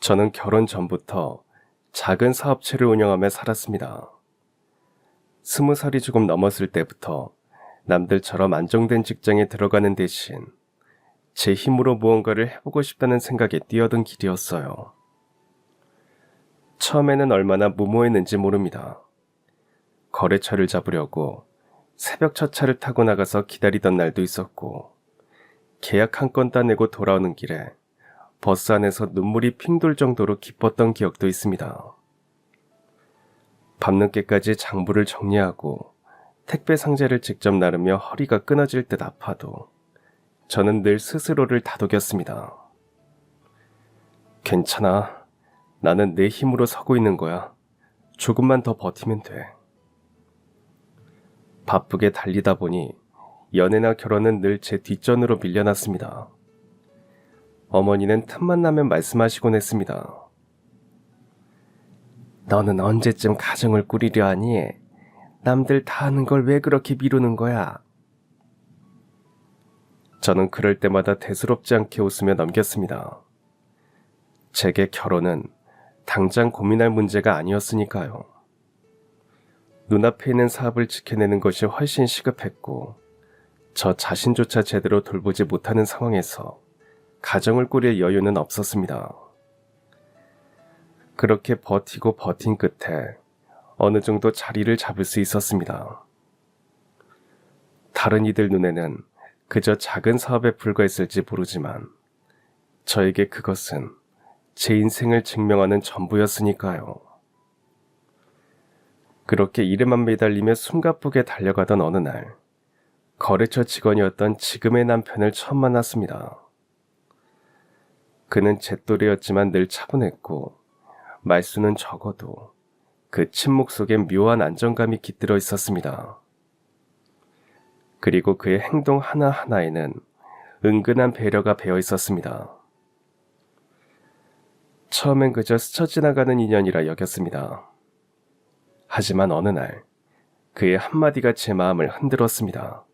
저는 결혼 전부터 작은 사업체를 운영하며 살았습니다. 20살이 조금 넘었을 때부터 남들처럼 안정된 직장에 들어가는 대신 제 힘으로 무언가를 해보고 싶다는 생각에 뛰어든 길이었어요. 처음에는 얼마나 무모했는지 모릅니다. 거래처를 잡으려고 새벽 첫차를 타고 나가서 기다리던 날도 있었고, 계약 한 건 따내고 돌아오는 길에 버스 안에서 눈물이 핑 돌 정도로 기뻤던 기억도 있습니다. 밤늦게까지 장부를 정리하고 택배 상자를 직접 나르며 허리가 끊어질 듯 아파도 저는 늘 스스로를 다독였습니다. 괜찮아. 나는 내 힘으로 서고 있는 거야. 조금만 더 버티면 돼. 바쁘게 달리다 보니 연애나 결혼은 늘 제 뒷전으로 밀려났습니다. 어머니는 틈만 나면 말씀하시곤 했습니다. 너는 언제쯤 가정을 꾸리려 하니? 남들 다 하는 걸 왜 그렇게 미루는 거야? 저는 그럴 때마다 대수롭지 않게 웃으며 넘겼습니다. 제게 결혼은 당장 고민할 문제가 아니었으니까요. 눈앞에 있는 사업을 지켜내는 것이 훨씬 시급했고, 저 자신조차 제대로 돌보지 못하는 상황에서 가정을 꾸릴 여유는 없었습니다. 그렇게 버티고 버틴 끝에 어느 정도 자리를 잡을 수 있었습니다. 다른 이들 눈에는 그저 작은 사업에 불과했을지 모르지만 저에게 그것은 제 인생을 증명하는 전부였으니까요. 그렇게 일에만 매달리며 숨가쁘게 달려가던 어느 날, 거래처 직원이었던 지금의 남편을 처음 만났습니다. 그는 제 또래였지만 늘 차분했고 말수는 적어도 그 침묵 속엔 묘한 안정감이 깃들어 있었습니다. 그리고 그의 행동 하나하나에는 은근한 배려가 배어 있었습니다. 처음엔 그저 스쳐 지나가는 인연이라 여겼습니다. 하지만 어느 날 그의 한마디가 제 마음을 흔들었습니다.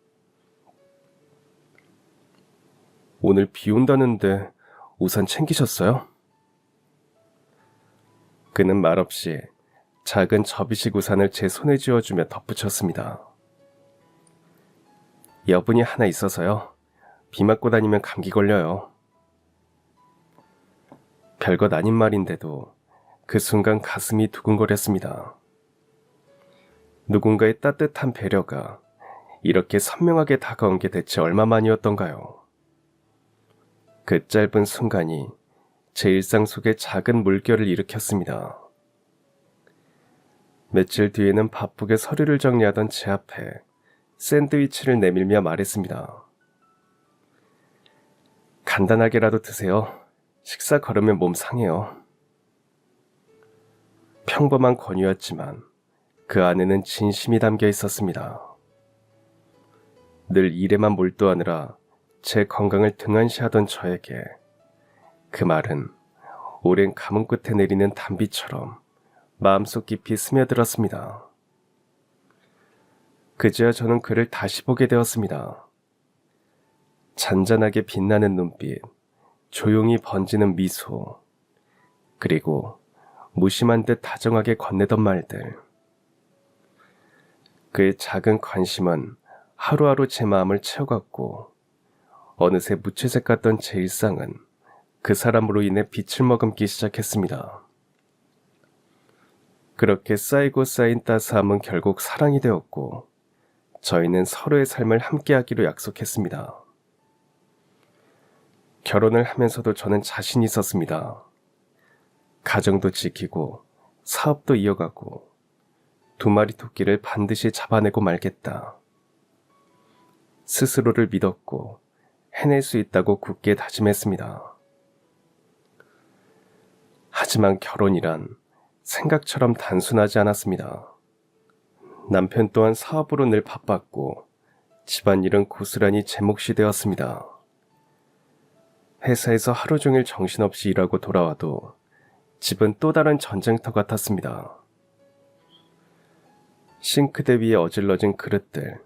오늘 비 온다는데 우산 챙기셨어요? 그는 말없이 작은 접이식 우산을 제 손에 쥐어주며 덧붙였습니다. 여분이 하나 있어서요. 비 맞고 다니면 감기 걸려요. 별것 아닌 말인데도 그 순간 가슴이 두근거렸습니다. 누군가의 따뜻한 배려가 이렇게 선명하게 다가온 게 대체 얼마만이었던가요? 그 짧은 순간이 제 일상 속에 작은 물결을 일으켰습니다. 며칠 뒤에는 바쁘게 서류를 정리하던 제 앞에 샌드위치를 내밀며 말했습니다. 간단하게라도 드세요. 식사 거르면 몸 상해요. 평범한 권유였지만 그 안에는 진심이 담겨 있었습니다. 늘 일에만 몰두하느라 제 건강을 등한시하던 저에게 그 말은 오랜 가뭄 끝에 내리는 단비처럼 마음속 깊이 스며들었습니다. 그제야 저는 그를 다시 보게 되었습니다. 잔잔하게 빛나는 눈빛, 조용히 번지는 미소, 그리고 무심한 듯 다정하게 건네던 말들. 그의 작은 관심은 하루하루 제 마음을 채워갔고, 어느새 무채색 같던 제 일상은 그 사람으로 인해 빛을 머금기 시작했습니다. 그렇게 쌓이고 쌓인 따스함은 결국 사랑이 되었고, 저희는 서로의 삶을 함께하기로 약속했습니다. 결혼을 하면서도 저는 자신이 있었습니다. 가정도 지키고 사업도 이어가고 두 마리 토끼를 반드시 잡아내고 말겠다. 스스로를 믿었고 해낼 수 있다고 굳게 다짐했습니다. 하지만 결혼이란 생각처럼 단순하지 않았습니다. 남편 또한 사업으로 늘 바빴고 집안일은 고스란히 제 몫이 되었습니다. 회사에서 하루 종일 정신없이 일하고 돌아와도 집은 또 다른 전쟁터 같았습니다. 싱크대 위에 어질러진 그릇들,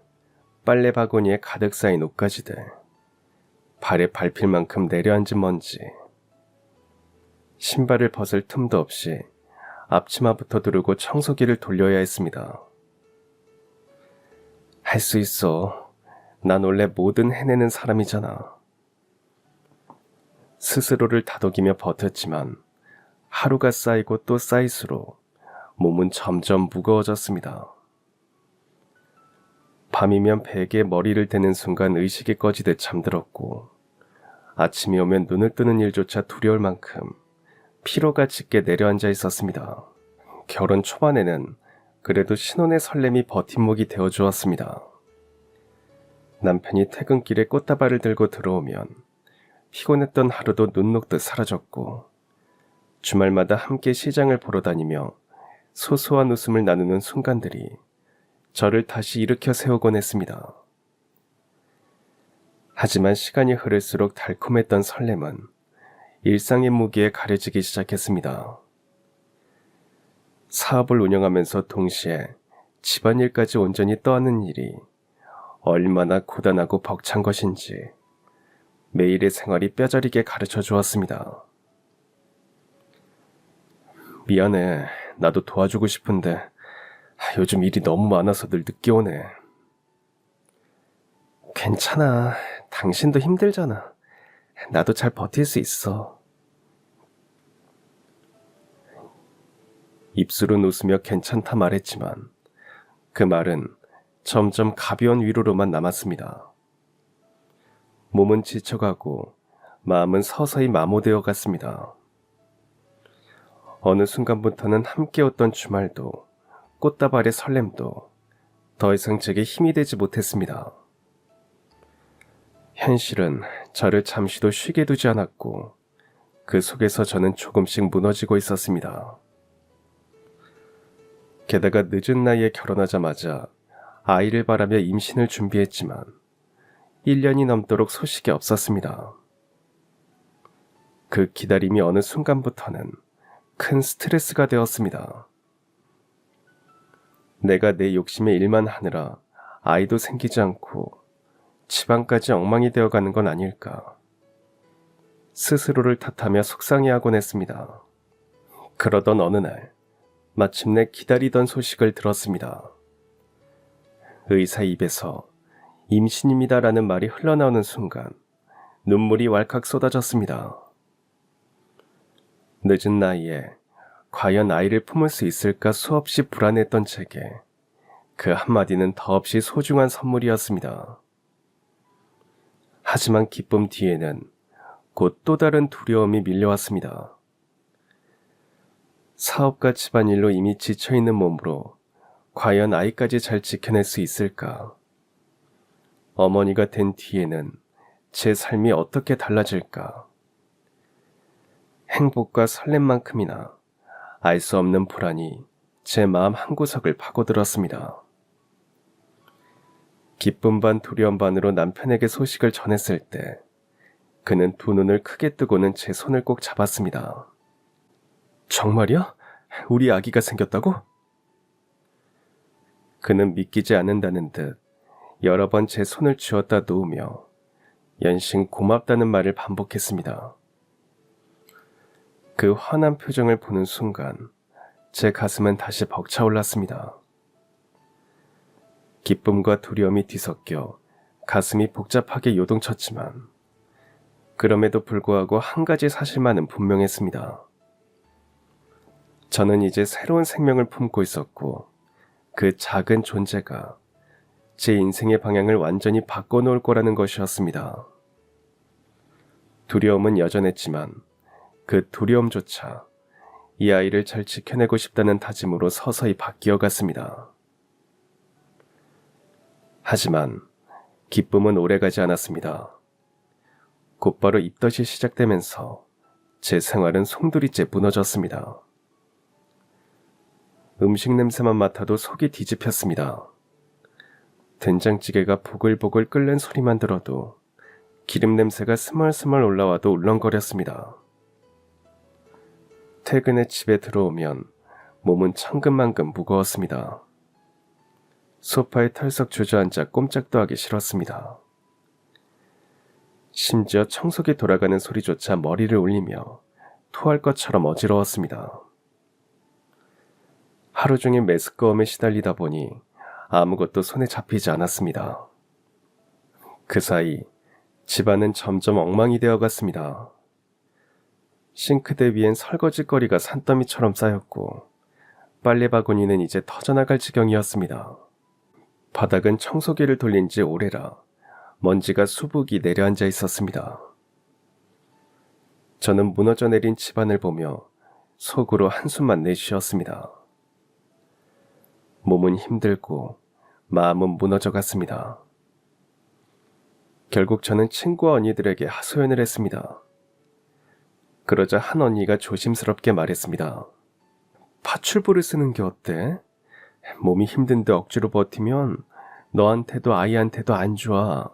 빨래 바구니에 가득 쌓인 옷가지들, 발에 밟힐 만큼 내려앉은 먼지. 신발을 벗을 틈도 없이 앞치마부터 두르고 청소기를 돌려야 했습니다. 할 수 있어. 난 원래 뭐든 해내는 사람이잖아. 스스로를 다독이며 버텼지만 하루가 쌓이고 또 쌓일수록 몸은 점점 무거워졌습니다. 밤이면 베개에 머리를 대는 순간 의식이 꺼지듯 잠들었고 아침이 오면 눈을 뜨는 일조차 두려울 만큼 피로가 짙게 내려앉아 있었습니다. 결혼 초반에는 그래도 신혼의 설렘이 버팀목이 되어주었습니다. 남편이 퇴근길에 꽃다발을 들고 들어오면 피곤했던 하루도 눈 녹듯 사라졌고 주말마다 함께 시장을 보러 다니며 소소한 웃음을 나누는 순간들이 저를 다시 일으켜 세우곤 했습니다. 하지만 시간이 흐를수록 달콤했던 설렘은 일상의 무게에 가려지기 시작했습니다. 사업을 운영하면서 동시에 집안일까지 온전히 떠안는 일이 얼마나 고단하고 벅찬 것인지 매일의 생활이 뼈저리게 가르쳐 주었습니다. 미안해. 나도 도와주고 싶은데 요즘 일이 너무 많아서 늘 늦게 오네. 괜찮아. 당신도 힘들잖아. 나도 잘 버틸 수 있어. 입술은 웃으며 괜찮다 말했지만 그 말은 점점 가벼운 위로로만 남았습니다. 몸은 지쳐가고 마음은 서서히 마모되어 갔습니다. 어느 순간부터는 함께였던 주말도 꽃다발의 설렘도 더 이상 제게 힘이 되지 못했습니다. 현실은 저를 잠시도 쉬게 두지 않았고 그 속에서 저는 조금씩 무너지고 있었습니다. 게다가 늦은 나이에 결혼하자마자 아이를 바라며 임신을 준비했지만 1년이 넘도록 소식이 없었습니다. 그 기다림이 어느 순간부터는 큰 스트레스가 되었습니다. 내가 내 욕심의 일만 하느라 아이도 생기지 않고 집안까지 엉망이 되어가는 건 아닐까. 스스로를 탓하며 속상해하곤 했습니다. 그러던 어느 날 마침내 기다리던 소식을 들었습니다. 의사 입에서 임신입니다라는 말이 흘러나오는 순간 눈물이 왈칵 쏟아졌습니다. 늦은 나이에 과연 아이를 품을 수 있을까 수없이 불안했던 제게 그 한마디는 더없이 소중한 선물이었습니다. 하지만 기쁨 뒤에는 곧 또 다른 두려움이 밀려왔습니다. 사업과 집안일로 이미 지쳐있는 몸으로 과연 아이까지 잘 지켜낼 수 있을까? 어머니가 된 뒤에는 제 삶이 어떻게 달라질까? 행복과 설렘만큼이나 알 수 없는 불안이 제 마음 한구석을 파고들었습니다. 기쁨 반 두려움 반으로 남편에게 소식을 전했을 때 그는 두 눈을 크게 뜨고는 제 손을 꼭 잡았습니다. 정말이야? 우리 아기가 생겼다고? 그는 믿기지 않는다는 듯 여러 번 제 손을 쥐었다 놓으며 연신 고맙다는 말을 반복했습니다. 그 환한 표정을 보는 순간 제 가슴은 다시 벅차올랐습니다. 기쁨과 두려움이 뒤섞여 가슴이 복잡하게 요동쳤지만 그럼에도 불구하고 한 가지 사실만은 분명했습니다. 저는 이제 새로운 생명을 품고 있었고 그 작은 존재가 제 인생의 방향을 완전히 바꿔놓을 거라는 것이었습니다. 두려움은 여전했지만 그 두려움조차 이 아이를 잘 지켜내고 싶다는 다짐으로 서서히 바뀌어갔습니다. 하지만 기쁨은 오래가지 않았습니다. 곧바로 입덧이 시작되면서 제 생활은 송두리째 무너졌습니다. 음식 냄새만 맡아도 속이 뒤집혔습니다. 된장찌개가 보글보글 끓는 소리만 들어도 기름 냄새가 스멀스멀 올라와도 울렁거렸습니다. 퇴근해 집에 들어오면 몸은 천근만근 무거웠습니다. 소파에 털썩 주저앉아 꼼짝도 하기 싫었습니다. 심지어 청소기 돌아가는 소리조차 머리를 울리며 토할 것처럼 어지러웠습니다. 하루 종일 메스꺼움에 시달리다 보니 아무것도 손에 잡히지 않았습니다. 그 사이 집안은 점점 엉망이 되어 갔습니다. 싱크대 위엔 설거지거리가 산더미처럼 쌓였고 빨래 바구니는 이제 터져나갈 지경이었습니다. 바닥은 청소기를 돌린 지 오래라 먼지가 수북이 내려앉아 있었습니다. 저는 무너져 내린 집안을 보며 속으로 한숨만 내쉬었습니다. 몸은 힘들고 마음은 무너져 갔습니다. 결국 저는 친구와 언니들에게 하소연을 했습니다. 그러자 한 언니가 조심스럽게 말했습니다. 파출부를 쓰는 게 어때? 몸이 힘든데 억지로 버티면 너한테도 아이한테도 안 좋아.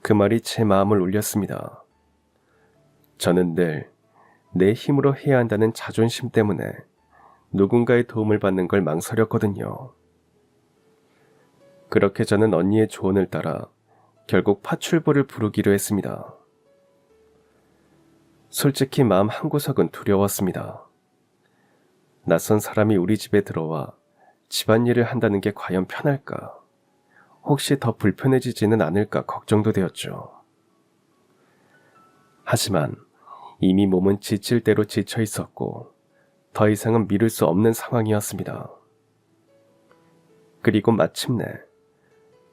그 말이 제 마음을 울렸습니다. 저는 늘 내 힘으로 해야 한다는 자존심 때문에 누군가의 도움을 받는 걸 망설였거든요. 그렇게 저는 언니의 조언을 따라 결국 파출부를 부르기로 했습니다. 솔직히 마음 한구석은 두려웠습니다. 낯선 사람이 우리 집에 들어와 집안일을 한다는 게 과연 편할까? 혹시 더 불편해지지는 않을까 걱정도 되었죠. 하지만 이미 몸은 지칠 대로 지쳐 있었고 더 이상은 미룰 수 없는 상황이었습니다. 그리고 마침내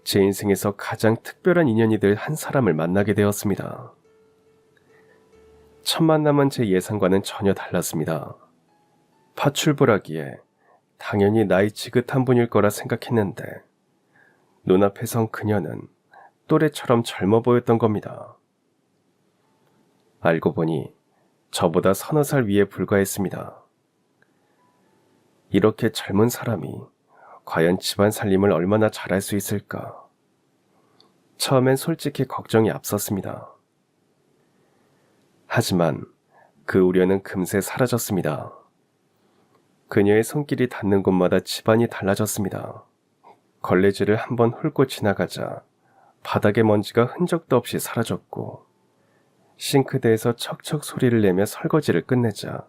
제 인생에서 가장 특별한 인연이 될 한 사람을 만나게 되었습니다. 첫 만남은 제 예상과는 전혀 달랐습니다. 파출부라기에 당연히 나이 지긋한 분일 거라 생각했는데 눈앞에선 그녀는 또래처럼 젊어 보였던 겁니다. 알고 보니 저보다 서너 살 위에 불과했습니다. 이렇게 젊은 사람이 과연 집안 살림을 얼마나 잘할 수 있을까? 처음엔 솔직히 걱정이 앞섰습니다. 하지만 그 우려는 금세 사라졌습니다. 그녀의 손길이 닿는 곳마다 집안이 달라졌습니다. 걸레질을 한번 훑고 지나가자 바닥의 먼지가 흔적도 없이 사라졌고 싱크대에서 척척 소리를 내며 설거지를 끝내자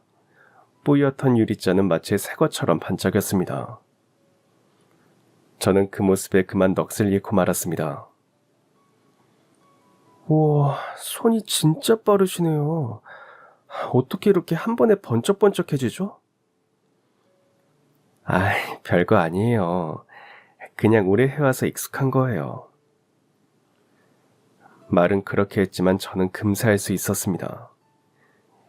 뿌옇던 유리잔은 마치 새 것처럼 반짝였습니다. 저는 그 모습에 그만 넋을 잃고 말았습니다. 우와, 손이 진짜 빠르시네요. 어떻게 이렇게 한 번에 번쩍번쩍해지죠? 아이, 별거 아니에요. 그냥 오래 해와서 익숙한 거예요. 말은 그렇게 했지만 저는 금세 알 수 있었습니다.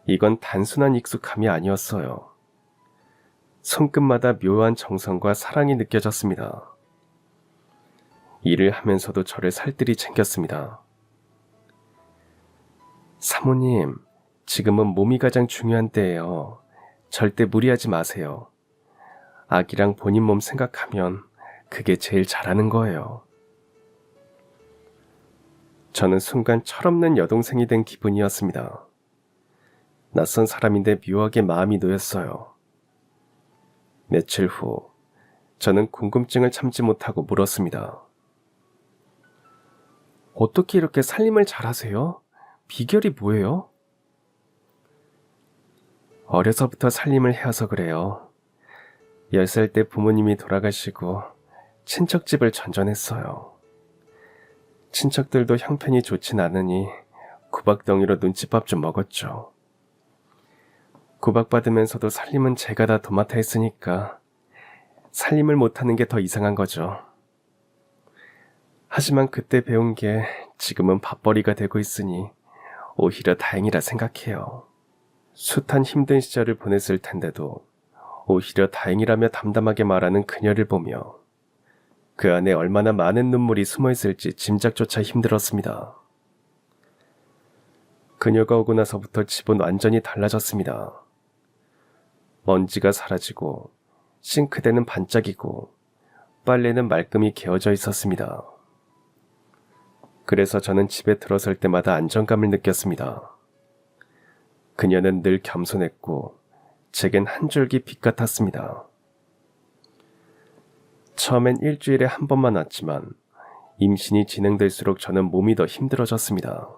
이건 단순한 익숙함이 아니었어요. 손끝마다 묘한 정성과 사랑이 느껴졌습니다. 일을 하면서도 저를 살뜰히 챙겼습니다. 사모님, 지금은 몸이 가장 중요한 때예요. 절대 무리하지 마세요. 아기랑 본인 몸 생각하면 그게 제일 잘하는 거예요. 저는 순간 철없는 여동생이 된 기분이었습니다. 낯선 사람인데 묘하게 마음이 놓였어요. 며칠 후, 저는 궁금증을 참지 못하고 물었습니다. 어떻게 이렇게 살림을 잘하세요? 비결이 뭐예요? 어려서부터 살림을 해와서 그래요. 10살 때 부모님이 돌아가시고 친척집을 전전했어요. 친척들도 형편이 좋진 않으니 구박덩이로 눈칫밥 좀 먹었죠. 구박받으면서도 살림은 제가 다 도맡아 했으니까 살림을 못하는 게 더 이상한 거죠. 하지만 그때 배운 게 지금은 밥벌이가 되고 있으니 오히려 다행이라 생각해요. 숱한 힘든 시절을 보냈을 텐데도 오히려 다행이라며 담담하게 말하는 그녀를 보며 그 안에 얼마나 많은 눈물이 숨어 있을지 짐작조차 힘들었습니다. 그녀가 오고 나서부터 집은 완전히 달라졌습니다. 먼지가 사라지고 싱크대는 반짝이고 빨래는 말끔히 개어져 있었습니다. 그래서 저는 집에 들어설 때마다 안정감을 느꼈습니다. 그녀는 늘 겸손했고 제겐 한 줄기 빛 같았습니다. 처음엔 일주일에 한 번만 왔지만 임신이 진행될수록 저는 몸이 더 힘들어졌습니다.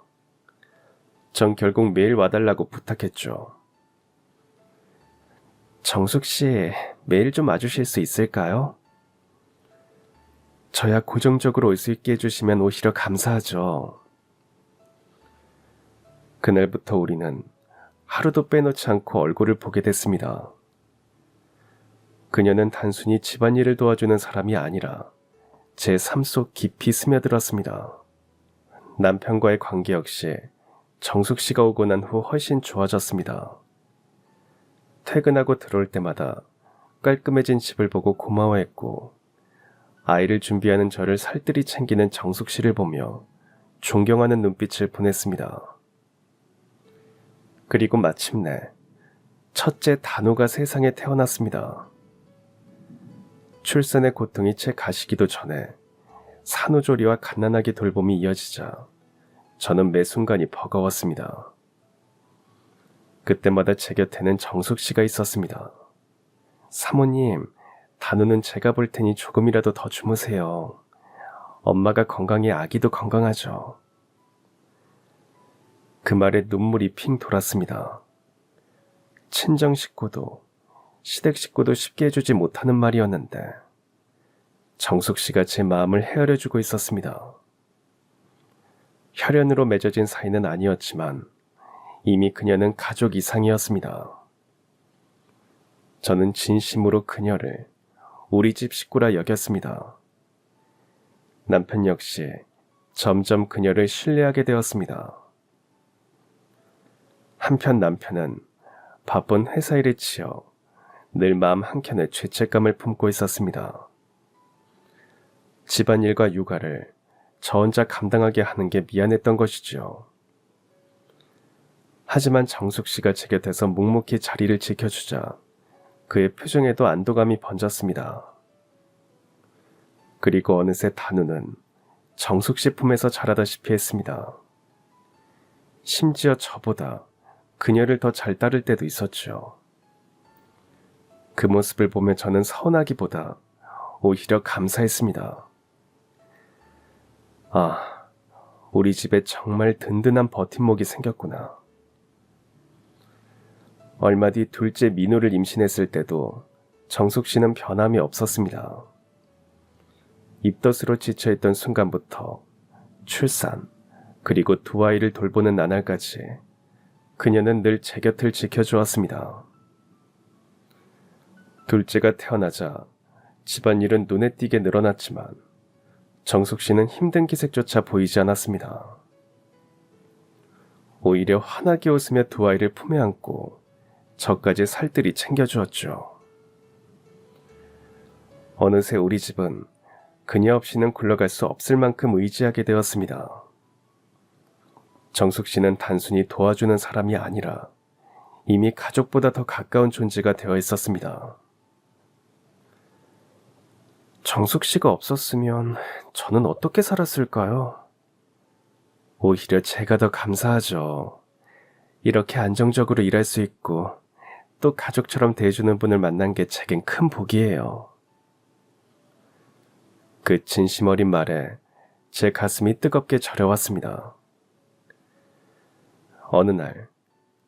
전 결국 매일 와달라고 부탁했죠. 정숙 씨, 매일 좀 와주실 수 있을까요? 저야 고정적으로 올 수 있게 해주시면 오히려 감사하죠. 그날부터 우리는 하루도 빼놓지 않고 얼굴을 보게 됐습니다. 그녀는 단순히 집안일을 도와주는 사람이 아니라 제 삶 속 깊이 스며들었습니다. 남편과의 관계 역시 정숙 씨가 오고 난 후 훨씬 좋아졌습니다. 퇴근하고 들어올 때마다 깔끔해진 집을 보고 고마워했고, 아이를 준비하는 저를 살뜰히 챙기는 정숙 씨를 보며 존경하는 눈빛을 보냈습니다. 그리고 마침내 첫째 단우가 세상에 태어났습니다. 출산의 고통이 채 가시기도 전에 산후조리와 갓난아기 돌봄이 이어지자 저는 매 순간이 버거웠습니다. 그때마다 제 곁에는 정숙 씨가 있었습니다. 사모님, 단우는 제가 볼 테니 조금이라도 더 주무세요. 엄마가 건강해 아기도 건강하죠. 그 말에 눈물이 핑 돌았습니다. 친정 식구도 시댁 식구도 쉽게 해주지 못하는 말이었는데 정숙 씨가 제 마음을 헤아려주고 있었습니다. 혈연으로 맺어진 사이는 아니었지만 이미 그녀는 가족 이상이었습니다. 저는 진심으로 그녀를 우리 집 식구라 여겼습니다. 남편 역시 점점 그녀를 신뢰하게 되었습니다. 한편 남편은 바쁜 회사 일에 치여 늘 마음 한켠에 죄책감을 품고 있었습니다. 집안일과 육아를 저 혼자 감당하게 하는 게 미안했던 것이죠. 하지만 정숙 씨가 제 곁에서 묵묵히 자리를 지켜주자 그의 표정에도 안도감이 번졌습니다. 그리고 어느새 단우는 정숙 씨 품에서 자라다시피 했습니다. 심지어 저보다 그녀를 더 잘 따를 때도 있었죠. 그 모습을 보며 저는 서운하기보다 오히려 감사했습니다. 아, 우리 집에 정말 든든한 버팀목이 생겼구나. 얼마 뒤 둘째 민우를 임신했을 때도 정숙 씨는 변함이 없었습니다. 입덧으로 지쳐있던 순간부터 출산, 그리고 두 아이를 돌보는 나날까지 그녀는 늘 제 곁을 지켜주었습니다. 둘째가 태어나자 집안일은 눈에 띄게 늘어났지만 정숙 씨는 힘든 기색조차 보이지 않았습니다. 오히려 환하게 웃으며 두 아이를 품에 안고 저까지 살뜰히 챙겨주었죠. 어느새 우리 집은 그녀 없이는 굴러갈 수 없을 만큼 의지하게 되었습니다. 정숙 씨는 단순히 도와주는 사람이 아니라 이미 가족보다 더 가까운 존재가 되어 있었습니다. 정숙 씨가 없었으면 저는 어떻게 살았을까요? 오히려 제가 더 감사하죠. 이렇게 안정적으로 일할 수 있고 또 가족처럼 대해주는 분을 만난 게 제겐 큰 복이에요. 그 진심 어린 말에 제 가슴이 뜨겁게 저려왔습니다. 어느 날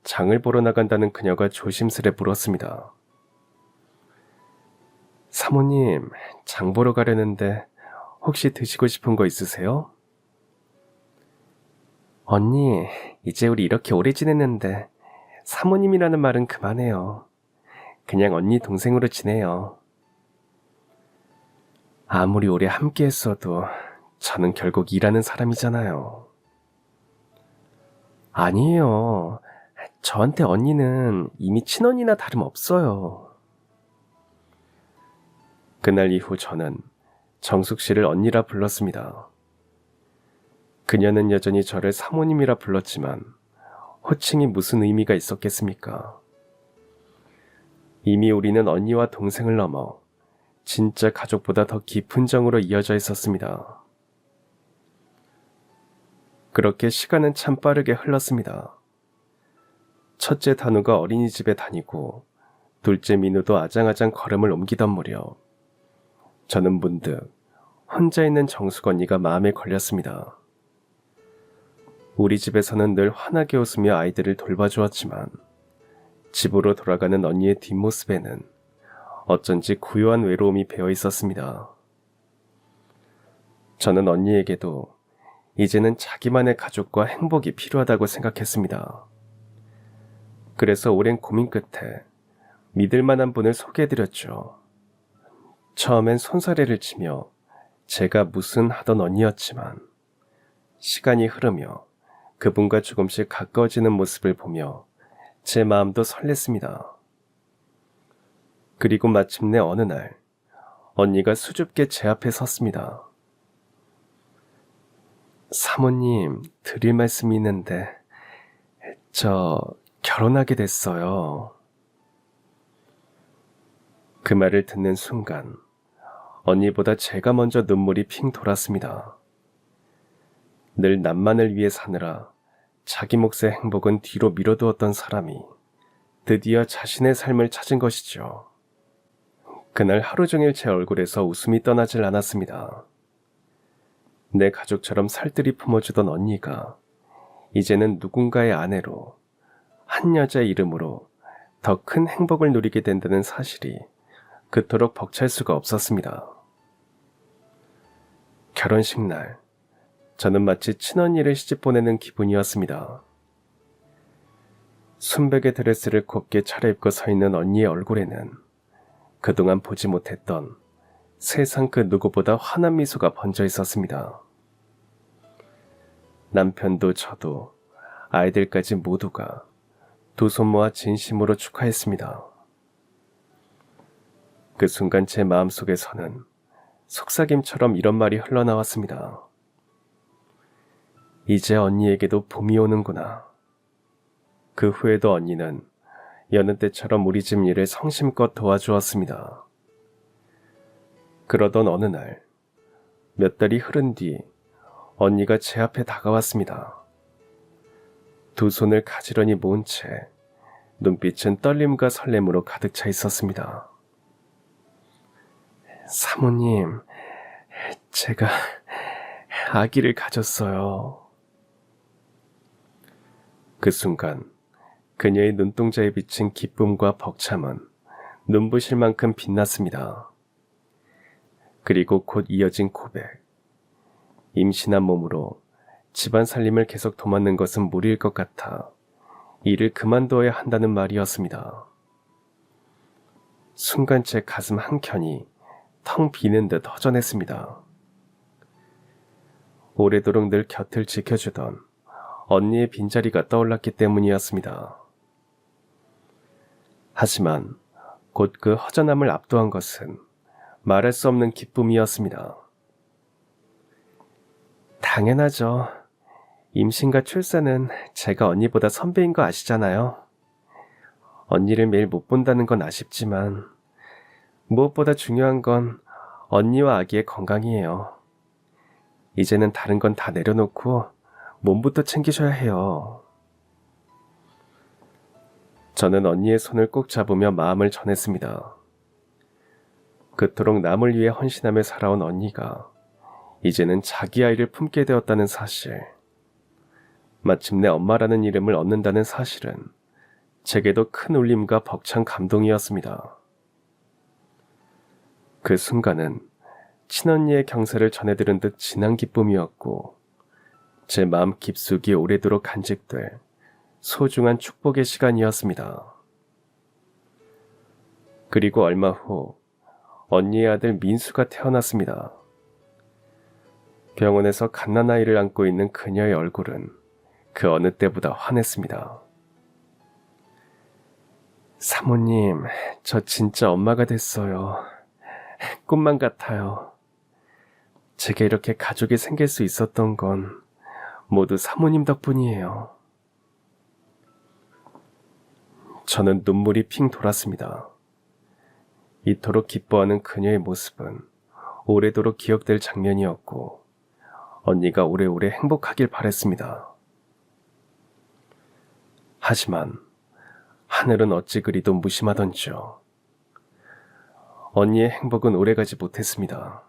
장을 보러 나간다는 그녀가 조심스레 물었습니다. 사모님, 장 보러 가려는데 혹시 드시고 싶은 거 있으세요? 언니, 이제 우리 이렇게 오래 지냈는데 사모님이라는 말은 그만해요. 그냥 언니 동생으로 지내요. 아무리 오래 함께 했어도 저는 결국 일하는 사람이잖아요. 아니에요. 저한테 언니는 이미 친언니나 다름없어요. 그날 이후 저는 정숙 씨를 언니라 불렀습니다. 그녀는 여전히 저를 사모님이라 불렀지만 호칭이 무슨 의미가 있었겠습니까? 이미 우리는 언니와 동생을 넘어 진짜 가족보다 더 깊은 정으로 이어져 있었습니다. 그렇게 시간은 참 빠르게 흘렀습니다. 첫째 단우가 어린이집에 다니고 둘째 민우도 아장아장 걸음을 옮기던 무렵 저는 문득 혼자 있는 정숙 언니가 마음에 걸렸습니다. 우리 집에서는 늘 환하게 웃으며 아이들을 돌봐주었지만 집으로 돌아가는 언니의 뒷모습에는 어쩐지 고요한 외로움이 배어 있었습니다. 저는 언니에게도 이제는 자기만의 가족과 행복이 필요하다고 생각했습니다. 그래서 오랜 고민 끝에 믿을 만한 분을 소개해드렸죠. 처음엔 손사래를 치며 제가 무슨 하던 언니였지만 시간이 흐르며 그분과 조금씩 가까워지는 모습을 보며 제 마음도 설렜습니다. 그리고 마침내 어느 날 언니가 수줍게 제 앞에 섰습니다. 사모님, 드릴 말씀이 있는데 저 결혼하게 됐어요. 그 말을 듣는 순간 언니보다 제가 먼저 눈물이 핑 돌았습니다. 늘 남만을 위해 사느라 자기 몫의 행복은 뒤로 미뤄두었던 사람이 드디어 자신의 삶을 찾은 것이죠. 그날 하루 종일 제 얼굴에서 웃음이 떠나질 않았습니다. 내 가족처럼 살뜰히 품어주던 언니가 이제는 누군가의 아내로 한 여자의 이름으로 더 큰 행복을 누리게 된다는 사실이 그토록 벅찰 수가 없었습니다. 결혼식 날, 저는 마치 친언니를 시집 보내는 기분이었습니다. 순백의 드레스를 곱게 차려입고 서 있는 언니의 얼굴에는 그동안 보지 못했던 세상 그 누구보다 환한 미소가 번져 있었습니다. 남편도 저도 아이들까지 모두가 두 손 모아 진심으로 축하했습니다. 그 순간 제 마음속에서는 속삭임처럼 이런 말이 흘러나왔습니다. 이제 언니에게도 봄이 오는구나. 그 후에도 언니는 여느 때처럼 우리 집 일을 성심껏 도와주었습니다. 그러던 어느 날, 몇 달이 흐른 뒤 언니가 제 앞에 다가왔습니다. 두 손을 가지런히 모은 채 눈빛은 떨림과 설렘으로 가득 차 있었습니다. 사모님, 제가 아기를 가졌어요. 그 순간 그녀의 눈동자에 비친 기쁨과 벅참은 눈부실 만큼 빛났습니다. 그리고 곧 이어진 고백. 임신한 몸으로 집안 살림을 계속 도맡는 것은 무리일 것 같아 일을 그만둬야 한다는 말이었습니다. 순간 제 가슴 한켠이 텅 비는 듯 허전했습니다. 오래도록 늘 곁을 지켜주던 언니의 빈자리가 떠올랐기 때문이었습니다. 하지만 곧 그 허전함을 압도한 것은 말할 수 없는 기쁨이었습니다. 당연하죠. 임신과 출산은 제가 언니보다 선배인 거 아시잖아요. 언니를 매일 못 본다는 건 아쉽지만 무엇보다 중요한 건 언니와 아기의 건강이에요. 이제는 다른 건 다 내려놓고 몸부터 챙기셔야 해요. 저는 언니의 손을 꼭 잡으며 마음을 전했습니다. 그토록 남을 위해 헌신하며 살아온 언니가 이제는 자기 아이를 품게 되었다는 사실, 마침내 엄마라는 이름을 얻는다는 사실은 제게도 큰 울림과 벅찬 감동이었습니다. 그 순간은 친언니의 경사를 전해들은 듯 진한 기쁨이었고 제 마음 깊숙이 오래도록 간직될 소중한 축복의 시간이었습니다. 그리고 얼마 후 언니의 아들 민수가 태어났습니다. 병원에서 갓난아이를 안고 있는 그녀의 얼굴은 그 어느 때보다 환했습니다. 사모님, 저 진짜 엄마가 됐어요. 꿈만 같아요. 제가 이렇게 가족이 생길 수 있었던 건 모두 사모님 덕분이에요. 저는 눈물이 핑 돌았습니다. 이토록 기뻐하는 그녀의 모습은 오래도록 기억될 장면이었고 언니가 오래오래 행복하길 바랬습니다. 하지만 하늘은 어찌 그리도 무심하던지요. 언니의 행복은 오래가지 못했습니다.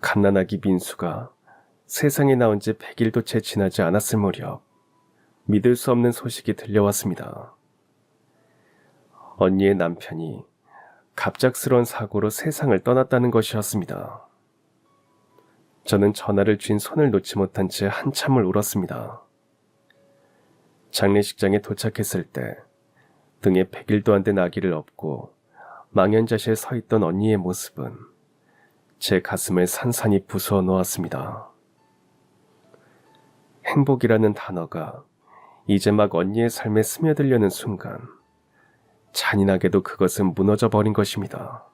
갓난아기 민수가 세상에 나온 지 100일도 채 지나지 않았을 무렵 믿을 수 없는 소식이 들려왔습니다. 언니의 남편이 갑작스러운 사고로 세상을 떠났다는 것이었습니다. 저는 전화를 쥔 손을 놓지 못한 채 한참을 울었습니다. 장례식장에 도착했을 때 등에 100일도 안 된 아기를 업고 망연자실에 서 있던 언니의 모습은 제 가슴을 산산이 부수어 놓았습니다. 행복이라는 단어가 이제 막 언니의 삶에 스며들려는 순간 잔인하게도 그것은 무너져 버린 것입니다.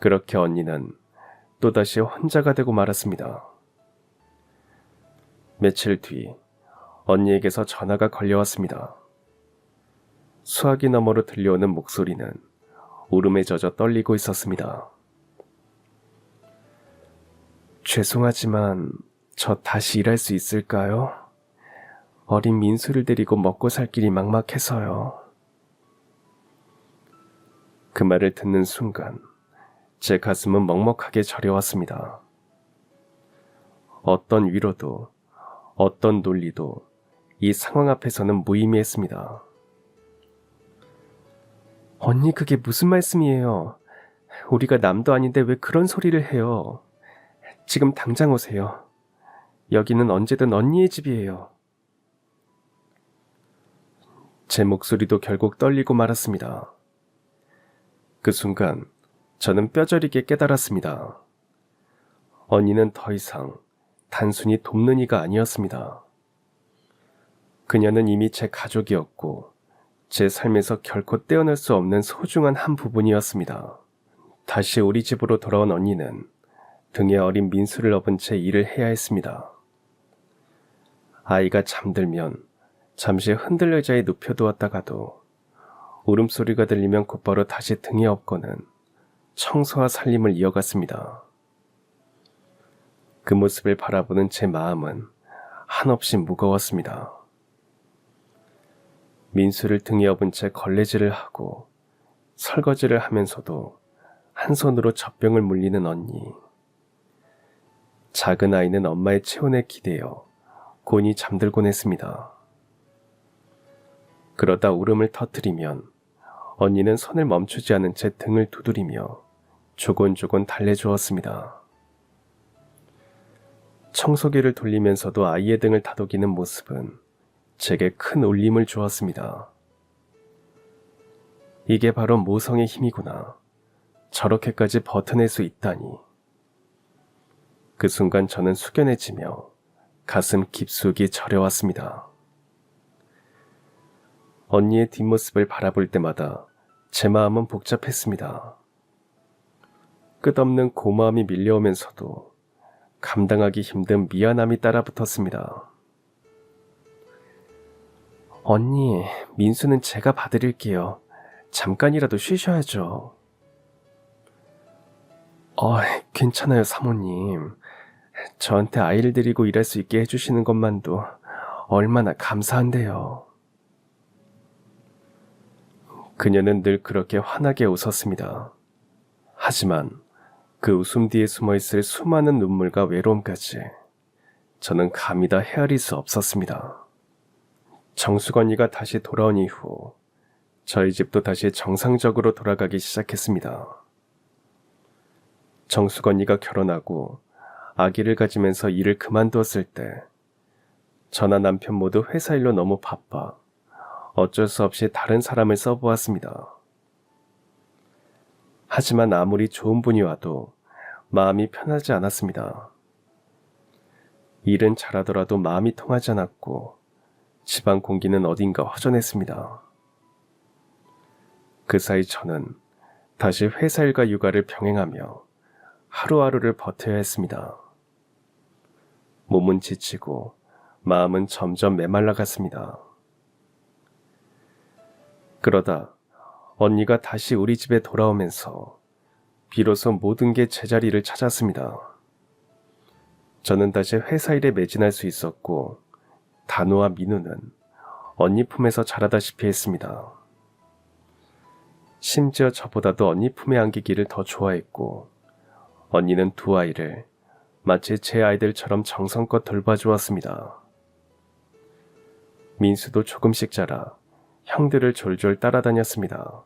그렇게 언니는 또다시 혼자가 되고 말았습니다. 며칠 뒤 언니에게서 전화가 걸려왔습니다. 수화기 너머로 들려오는 목소리는 울음에 젖어 떨리고 있었습니다. 죄송하지만 저 다시 일할 수 있을까요? 어린 민수를 데리고 먹고 살 길이 막막해서요. 그 말을 듣는 순간 제 가슴은 먹먹하게 저려왔습니다. 어떤 위로도 어떤 논리도 이 상황 앞에서는 무의미했습니다. 언니, 그게 무슨 말씀이에요? 우리가 남도 아닌데 왜 그런 소리를 해요? 지금 당장 오세요. 여기는 언제든 언니의 집이에요. 제 목소리도 결국 떨리고 말았습니다. 그 순간 저는 뼈저리게 깨달았습니다. 언니는 더 이상 단순히 돕는 이가 아니었습니다. 그녀는 이미 제 가족이었고 제 삶에서 결코 떼어낼 수 없는 소중한 한 부분이었습니다. 다시 우리 집으로 돌아온 언니는 등에 어린 민수를 업은 채 일을 해야 했습니다. 아이가 잠들면 잠시 흔들 의자에 눕혀두었다가도 울음소리가 들리면 곧바로 다시 등에 업고는 청소와 살림을 이어갔습니다. 그 모습을 바라보는 제 마음은 한없이 무거웠습니다. 민수를 등에 업은 채 걸레질을 하고 설거지를 하면서도 한 손으로 젖병을 물리는 언니. 작은 아이는 엄마의 체온에 기대어 곤히 잠들곤 했습니다. 그러다 울음을 터뜨리면 언니는 손을 멈추지 않은 채 등을 두드리며 조곤조곤 달래주었습니다. 청소기를 돌리면서도 아이의 등을 다독이는 모습은 제게 큰 울림을 주었습니다. 이게 바로 모성의 힘이구나. 저렇게까지 버텨낼 수 있다니. 그 순간 저는 숙연해지며 가슴 깊숙이 저려왔습니다. 언니의 뒷모습을 바라볼 때마다 제 마음은 복잡했습니다. 끝없는 고마움이 밀려오면서도 감당하기 힘든 미안함이 따라붙었습니다. 언니, 민수는 제가 봐드릴게요. 잠깐이라도 쉬셔야죠. 괜찮아요, 사모님. 저한테 아이를 데리고 일할 수 있게 해주시는 것만도 얼마나 감사한데요. 그녀는 늘 그렇게 환하게 웃었습니다. 하지만 그 웃음 뒤에 숨어있을 수많은 눈물과 외로움까지 저는 감히 다 헤아릴 수 없었습니다. 정숙 언니가 다시 돌아온 이후 저희 집도 다시 정상적으로 돌아가기 시작했습니다. 정숙 언니가 결혼하고 아기를 가지면서 일을 그만두었을 때 저나 남편 모두 회사 일로 너무 바빠 어쩔 수 없이 다른 사람을 써보았습니다. 하지만 아무리 좋은 분이 와도 마음이 편하지 않았습니다. 일은 잘하더라도 마음이 통하지 않았고 집안 공기는 어딘가 허전했습니다. 그 사이 저는 다시 회사 일과 육아를 병행하며 하루하루를 버텨야 했습니다. 몸은 지치고 마음은 점점 메말라갔습니다. 그러다 언니가 다시 우리 집에 돌아오면서 비로소 모든 게 제자리를 찾았습니다. 저는 다시 회사 일에 매진할 수 있었고 단호와 민우는 언니 품에서 자라다시피 했습니다. 심지어 저보다도 언니 품에 안기기를 더 좋아했고 언니는 두 아이를 마치 제 아이들처럼 정성껏 돌봐주었습니다. 민수도 조금씩 자라 형들을 졸졸 따라다녔습니다.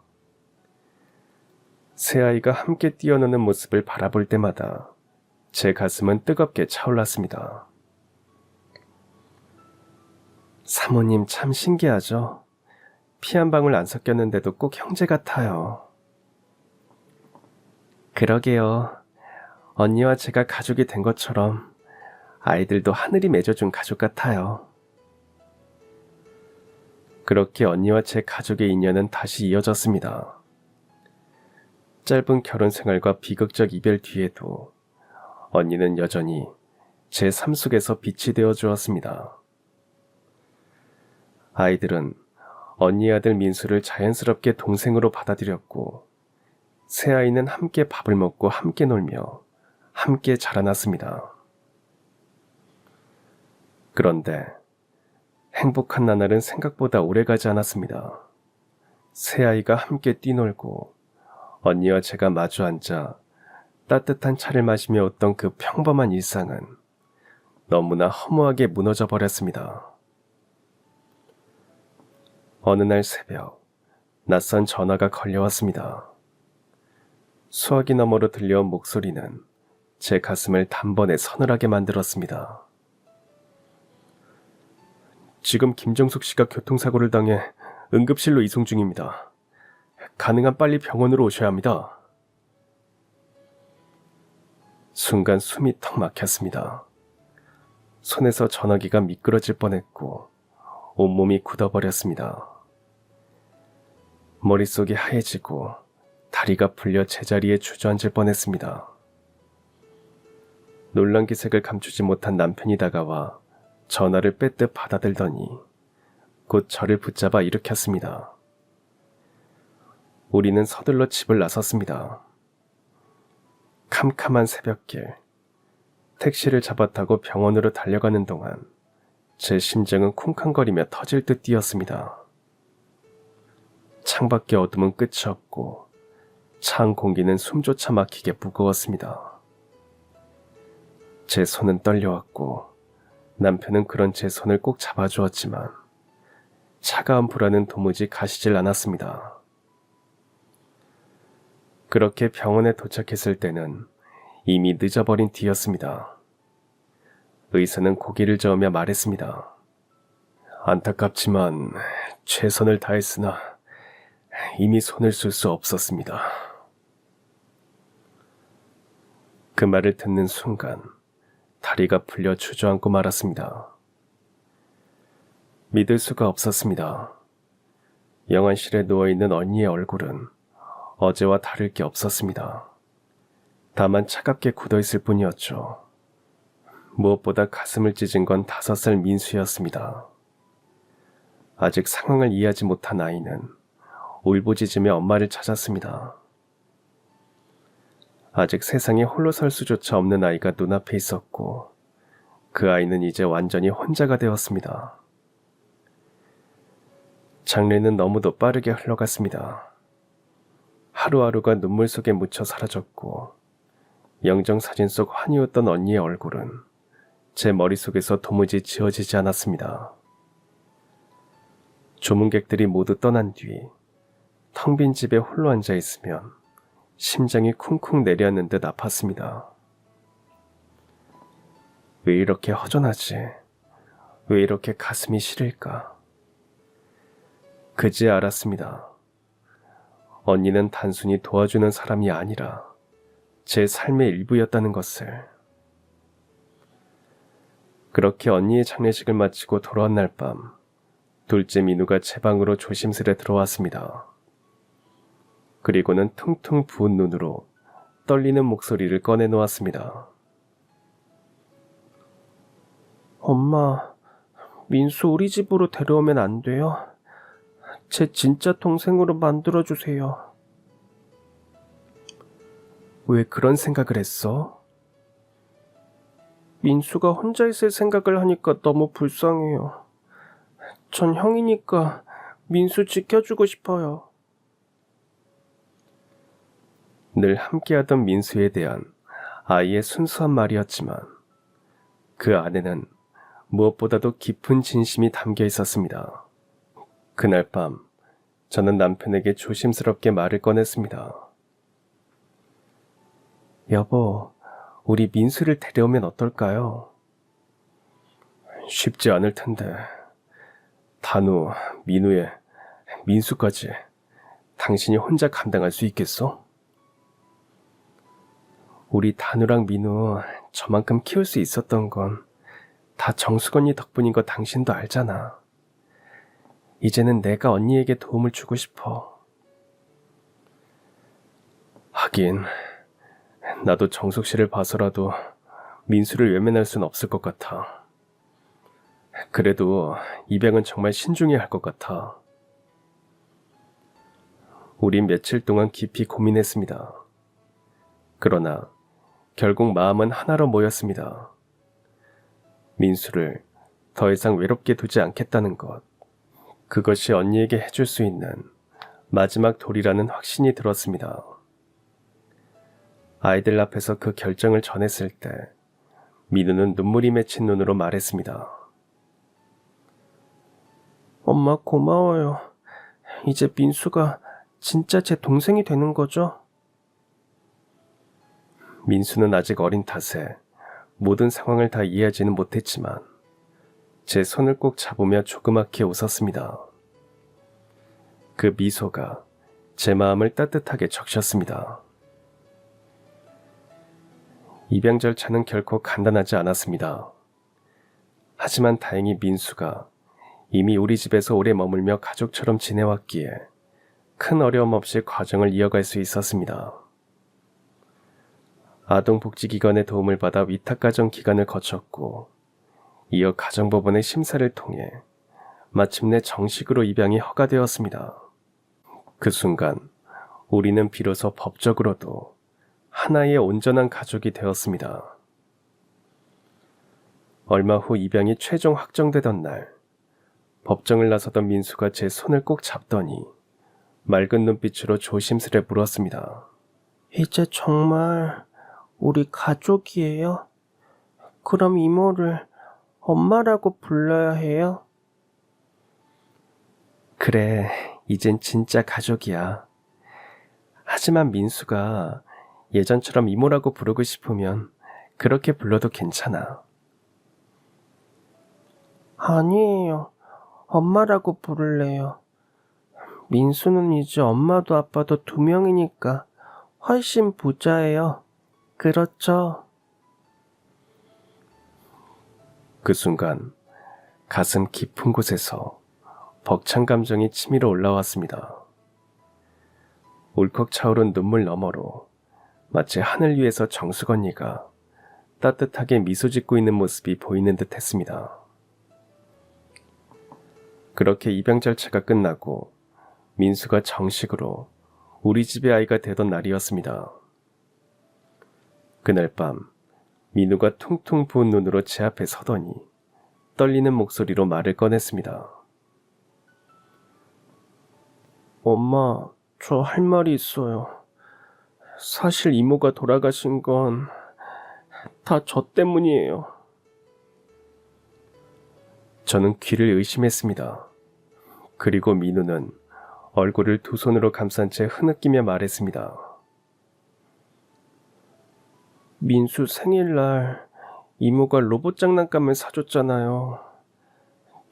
새 아이가 함께 뛰어노는 모습을 바라볼 때마다 제 가슴은 뜨겁게 차올랐습니다. 사모님 참 신기하죠? 피 한 방울 안 섞였는데도 꼭 형제 같아요. 그러게요. 언니와 제가 가족이 된 것처럼 아이들도 하늘이 맺어준 가족 같아요. 그렇게 언니와 제 가족의 인연은 다시 이어졌습니다. 짧은 결혼 생활과 비극적 이별 뒤에도 언니는 여전히 제 삶 속에서 빛이 되어 주었습니다. 아이들은 언니 아들 민수를 자연스럽게 동생으로 받아들였고 새아이는 함께 밥을 먹고 함께 놀며 함께 자라났습니다. 그런데 행복한 나날은 생각보다 오래가지 않았습니다. 새아이가 함께 뛰놀고 언니와 제가 마주 앉아 따뜻한 차를 마시며 웃던 그 평범한 일상은 너무나 허무하게 무너져 버렸습니다. 어느 날 새벽, 낯선 전화가 걸려왔습니다. 수화기 너머로 들려온 목소리는 제 가슴을 단번에 서늘하게 만들었습니다. 지금 김정숙 씨가 교통사고를 당해 응급실로 이송 중입니다. 가능한 빨리 병원으로 오셔야 합니다. 순간 숨이 턱 막혔습니다. 손에서 전화기가 미끄러질 뻔했고 온몸이 굳어버렸습니다. 머릿속이 하얘지고 다리가 풀려 제자리에 주저앉을 뻔했습니다. 놀란 기색을 감추지 못한 남편이 다가와 전화를 빼듯 받아들더니 곧 저를 붙잡아 일으켰습니다. 우리는 서둘러 집을 나섰습니다. 캄캄한 새벽길, 택시를 잡아 타고 병원으로 달려가는 동안 제 심장은 쿵쾅거리며 터질 듯 뛰었습니다. 창밖의 어둠은 끝이 없고 차 안 공기는 숨조차 막히게 무거웠습니다. 제 손은 떨려왔고 남편은 그런 제 손을 꼭 잡아주었지만 차가운 불안은 도무지 가시질 않았습니다. 그렇게 병원에 도착했을 때는 이미 늦어버린 뒤였습니다. 의사는 고개를 저으며 말했습니다. 안타깝지만 최선을 다했으나 이미 손을 쓸 수 없었습니다. 그 말을 듣는 순간 다리가 풀려 주저앉고 말았습니다. 믿을 수가 없었습니다. 영안실에 누워있는 언니의 얼굴은 어제와 다를 게 없었습니다. 다만 차갑게 굳어있을 뿐이었죠. 무엇보다 가슴을 찢은 건 5살 민수였습니다. 아직 상황을 이해하지 못한 아이는 울부짖으며 엄마를 찾았습니다. 아직 세상에 홀로 설 수조차 없는 아이가 눈앞에 있었고 그 아이는 이제 완전히 혼자가 되었습니다. 장례는 너무도 빠르게 흘러갔습니다. 하루하루가 눈물 속에 묻혀 사라졌고 영정사진 속 환희웠던 언니의 얼굴은 제 머릿속에서 도무지 지워지지 않았습니다. 조문객들이 모두 떠난 뒤 텅 빈 집에 홀로 앉아 있으면 심장이 쿵쿵 내려앉는 듯 아팠습니다. 왜 이렇게 허전하지? 왜 이렇게 가슴이 시릴까? 그제야 알았습니다. 언니는 단순히 도와주는 사람이 아니라 제 삶의 일부였다는 것을. 그렇게 언니의 장례식을 마치고 돌아온 날 밤, 둘째 민우가 제 방으로 조심스레 들어왔습니다. 그리고는 퉁퉁 부은 눈으로 떨리는 목소리를 꺼내놓았습니다. 엄마, 민수 우리 집으로 데려오면 안 돼요? 제 진짜 동생으로 만들어주세요. 왜 그런 생각을 했어? 민수가 혼자 있을 생각을 하니까 너무 불쌍해요. 전 형이니까 민수 지켜주고 싶어요. 늘 함께하던 민수에 대한 아이의 순수한 말이었지만 그 안에는 무엇보다도 깊은 진심이 담겨 있었습니다. 그날 밤 저는 남편에게 조심스럽게 말을 꺼냈습니다. 여보, 우리 민수를 데려오면 어떨까요? 쉽지 않을 텐데. 단우, 민우에 민수까지 당신이 혼자 감당할 수 있겠어? 우리 단우랑 민우 저만큼 키울 수 있었던 건 다 정숙 언니 덕분인 거 당신도 알잖아. 이제는 내가 언니에게 도움을 주고 싶어. 하긴 나도 정숙 씨를 봐서라도 민수를 외면할 순 없을 것 같아. 그래도 입양은 정말 신중해야 할 것 같아. 우린 며칠 동안 깊이 고민했습니다. 그러나 결국 마음은 하나로 모였습니다. 민수를 더 이상 외롭게 두지 않겠다는 것. 그것이 언니에게 해줄 수 있는 마지막 도리라는 확신이 들었습니다. 아이들 앞에서 그 결정을 전했을 때 민우는 눈물이 맺힌 눈으로 말했습니다. 엄마 고마워요. 이제 민수가 진짜 제 동생이 되는 거죠? 민수는 아직 어린 탓에 모든 상황을 다 이해하지는 못했지만 제 손을 꼭 잡으며 조그맣게 웃었습니다. 그 미소가 제 마음을 따뜻하게 적셨습니다. 입양 절차는 결코 간단하지 않았습니다. 하지만 다행히 민수가 이미 우리 집에서 오래 머물며 가족처럼 지내왔기에 큰 어려움 없이 과정을 이어갈 수 있었습니다. 아동복지기관의 도움을 받아 위탁가정 기간을 거쳤고 이어 가정법원의 심사를 통해 마침내 정식으로 입양이 허가되었습니다. 그 순간 우리는 비로소 법적으로도 하나의 온전한 가족이 되었습니다. 얼마 후 입양이 최종 확정되던 날 법정을 나서던 민수가 제 손을 꼭 잡더니 맑은 눈빛으로 조심스레 물었습니다. 이제 정말 우리 가족이에요? 그럼 이모를 엄마라고 불러야 해요? 그래, 이젠 진짜 가족이야. 하지만 민수가 예전처럼 이모라고 부르고 싶으면 그렇게 불러도 괜찮아. 아니에요. 엄마라고 부를래요. 민수는 이제 엄마도 아빠도 2명이니까 훨씬 부자예요. 그렇죠? 그 순간 가슴 깊은 곳에서 벅찬 감정이 치밀어 올라왔습니다. 울컥 차오른 눈물 너머로 마치 하늘 위에서 정숙 언니가 따뜻하게 미소 짓고 있는 모습이 보이는 듯 했습니다. 그렇게 입양 절차가 끝나고 민수가 정식으로 우리 집의 아이가 되던 날이었습니다. 그날 밤 민우가 퉁퉁 부은 눈으로 제 앞에 서더니 떨리는 목소리로 말을 꺼냈습니다. 엄마, 저 할 말이 있어요. 사실 이모가 돌아가신 건 다 저 때문이에요. 저는 귀를 의심했습니다. 그리고 민우는 얼굴을 2손으로 감싼 채 흐느끼며 말했습니다. 민수 생일날 이모가 로봇 장난감을 사줬잖아요.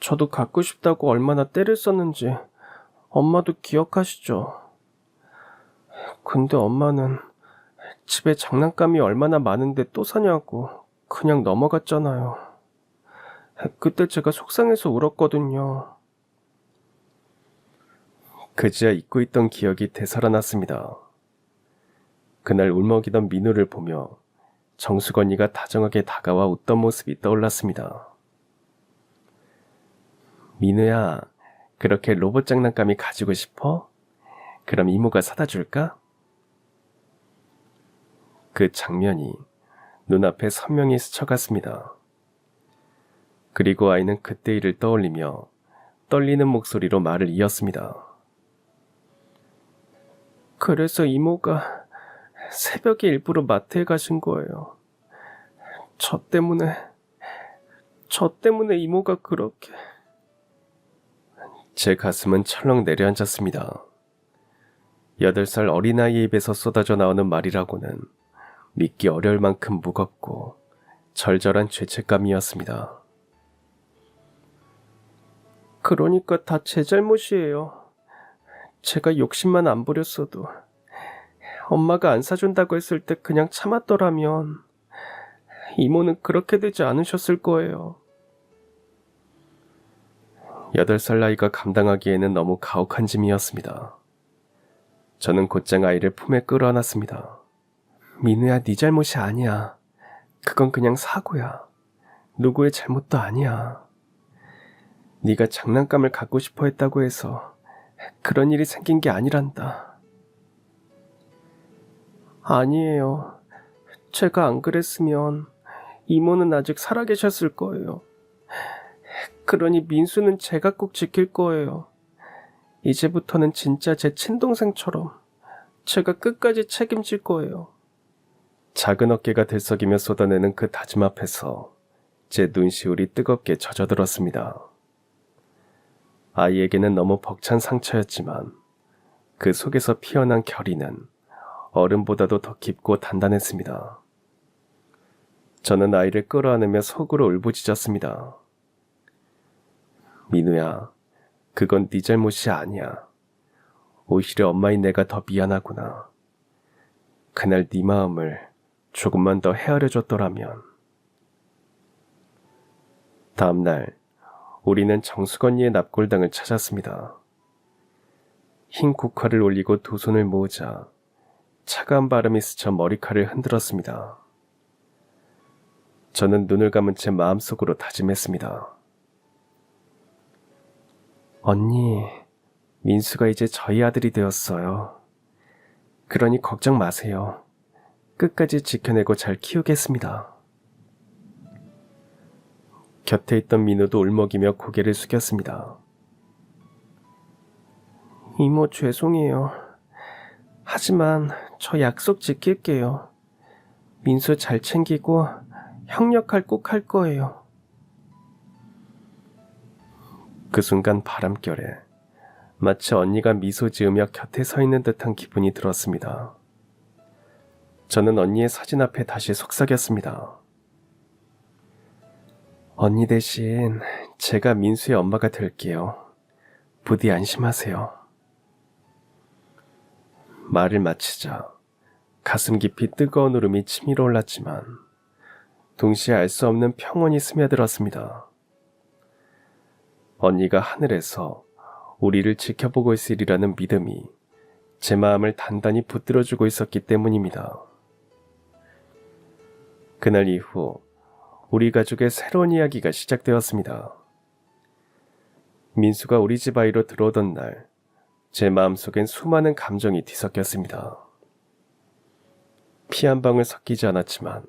저도 갖고 싶다고 얼마나 떼를 썼는지 엄마도 기억하시죠? 근데 엄마는 집에 장난감이 얼마나 많은데 또 사냐고 그냥 넘어갔잖아요. 그때 제가 속상해서 울었거든요. 그제야 잊고 있던 기억이 되살아났습니다. 그날 울먹이던 민우를 보며 정숙 언니가 다정하게 다가와 웃던 모습이 떠올랐습니다. 민우야, 그렇게 로봇 장난감이 가지고 싶어? 그럼 이모가 사다 줄까? 그 장면이 눈앞에 선명히 스쳐갔습니다. 그리고 아이는 그때 일을 떠올리며 떨리는 목소리로 말을 이었습니다. 그래서 이모가 새벽에 일부러 마트에 가신 거예요. 저 때문에 저 때문에 이모가 그렇게... 제 가슴은 철렁 내려앉았습니다. 8살 어린아이의 입에서 쏟아져 나오는 말이라고는 믿기 어려울 만큼 무겁고 절절한 죄책감이었습니다. 그러니까 다 제 잘못이에요. 제가 욕심만 안 부렸어도 엄마가 안 사준다고 했을 때 그냥 참았더라면 이모는 그렇게 되지 않으셨을 거예요. 8살 나이가 감당하기에는 너무 가혹한 짐이었습니다. 저는 곧장 아이를 품에 끌어안았습니다. 민우야, 네 잘못이 아니야. 그건 그냥 사고야. 누구의 잘못도 아니야. 네가 장난감을 갖고 싶어 했다고 해서 그런 일이 생긴 게 아니란다. 아니에요. 제가 안 그랬으면 이모는 아직 살아계셨을 거예요. 그러니 민수는 제가 꼭 지킬 거예요. 이제부터는 진짜 제 친동생처럼 제가 끝까지 책임질 거예요. 작은 어깨가 들썩이며 쏟아내는 그 다짐 앞에서 제 눈시울이 뜨겁게 젖어들었습니다. 아이에게는 너무 벅찬 상처였지만 그 속에서 피어난 결의는 얼음보다도 더 깊고 단단했습니다. 저는 아이를 끌어안으며 속으로 울부짖었습니다. 민우야, 그건 네 잘못이 아니야. 오히려 엄마인 내가 더 미안하구나. 그날 네 마음을 조금만 더 헤아려줬더라면. 다음날 우리는 정수건이의 납골당을 찾았습니다. 흰 국화를 올리고 두 손을 모으자 차가운 바람이 스쳐 머리카락을 흔들었습니다. 저는 눈을 감은 채 마음속으로 다짐했습니다. 언니, 민수가 이제 저희 아들이 되었어요. 그러니 걱정 마세요. 끝까지 지켜내고 잘 키우겠습니다. 곁에 있던 민우도 울먹이며 고개를 숙였습니다. 이모 죄송해요. 하지만 저 약속 지킬게요. 민수 잘 챙기고 형 역할 꼭 할 거예요. 그 순간 바람결에 마치 언니가 미소 지으며 곁에 서 있는 듯한 기분이 들었습니다. 저는 언니의 사진 앞에 다시 속삭였습니다. 언니 대신 제가 민수의 엄마가 될게요. 부디 안심하세요. 말을 마치자 가슴 깊이 뜨거운 울음이 치밀어 올랐지만 동시에 알 수 없는 평온이 스며들었습니다. 언니가 하늘에서 우리를 지켜보고 있으리라는 믿음이 제 마음을 단단히 붙들어주고 있었기 때문입니다. 그날 이후 우리 가족의 새로운 이야기가 시작되었습니다. 민수가 우리 집 아이로 들어오던 날, 제 마음속엔 수많은 감정이 뒤섞였습니다. 피 한 방울 섞이지 않았지만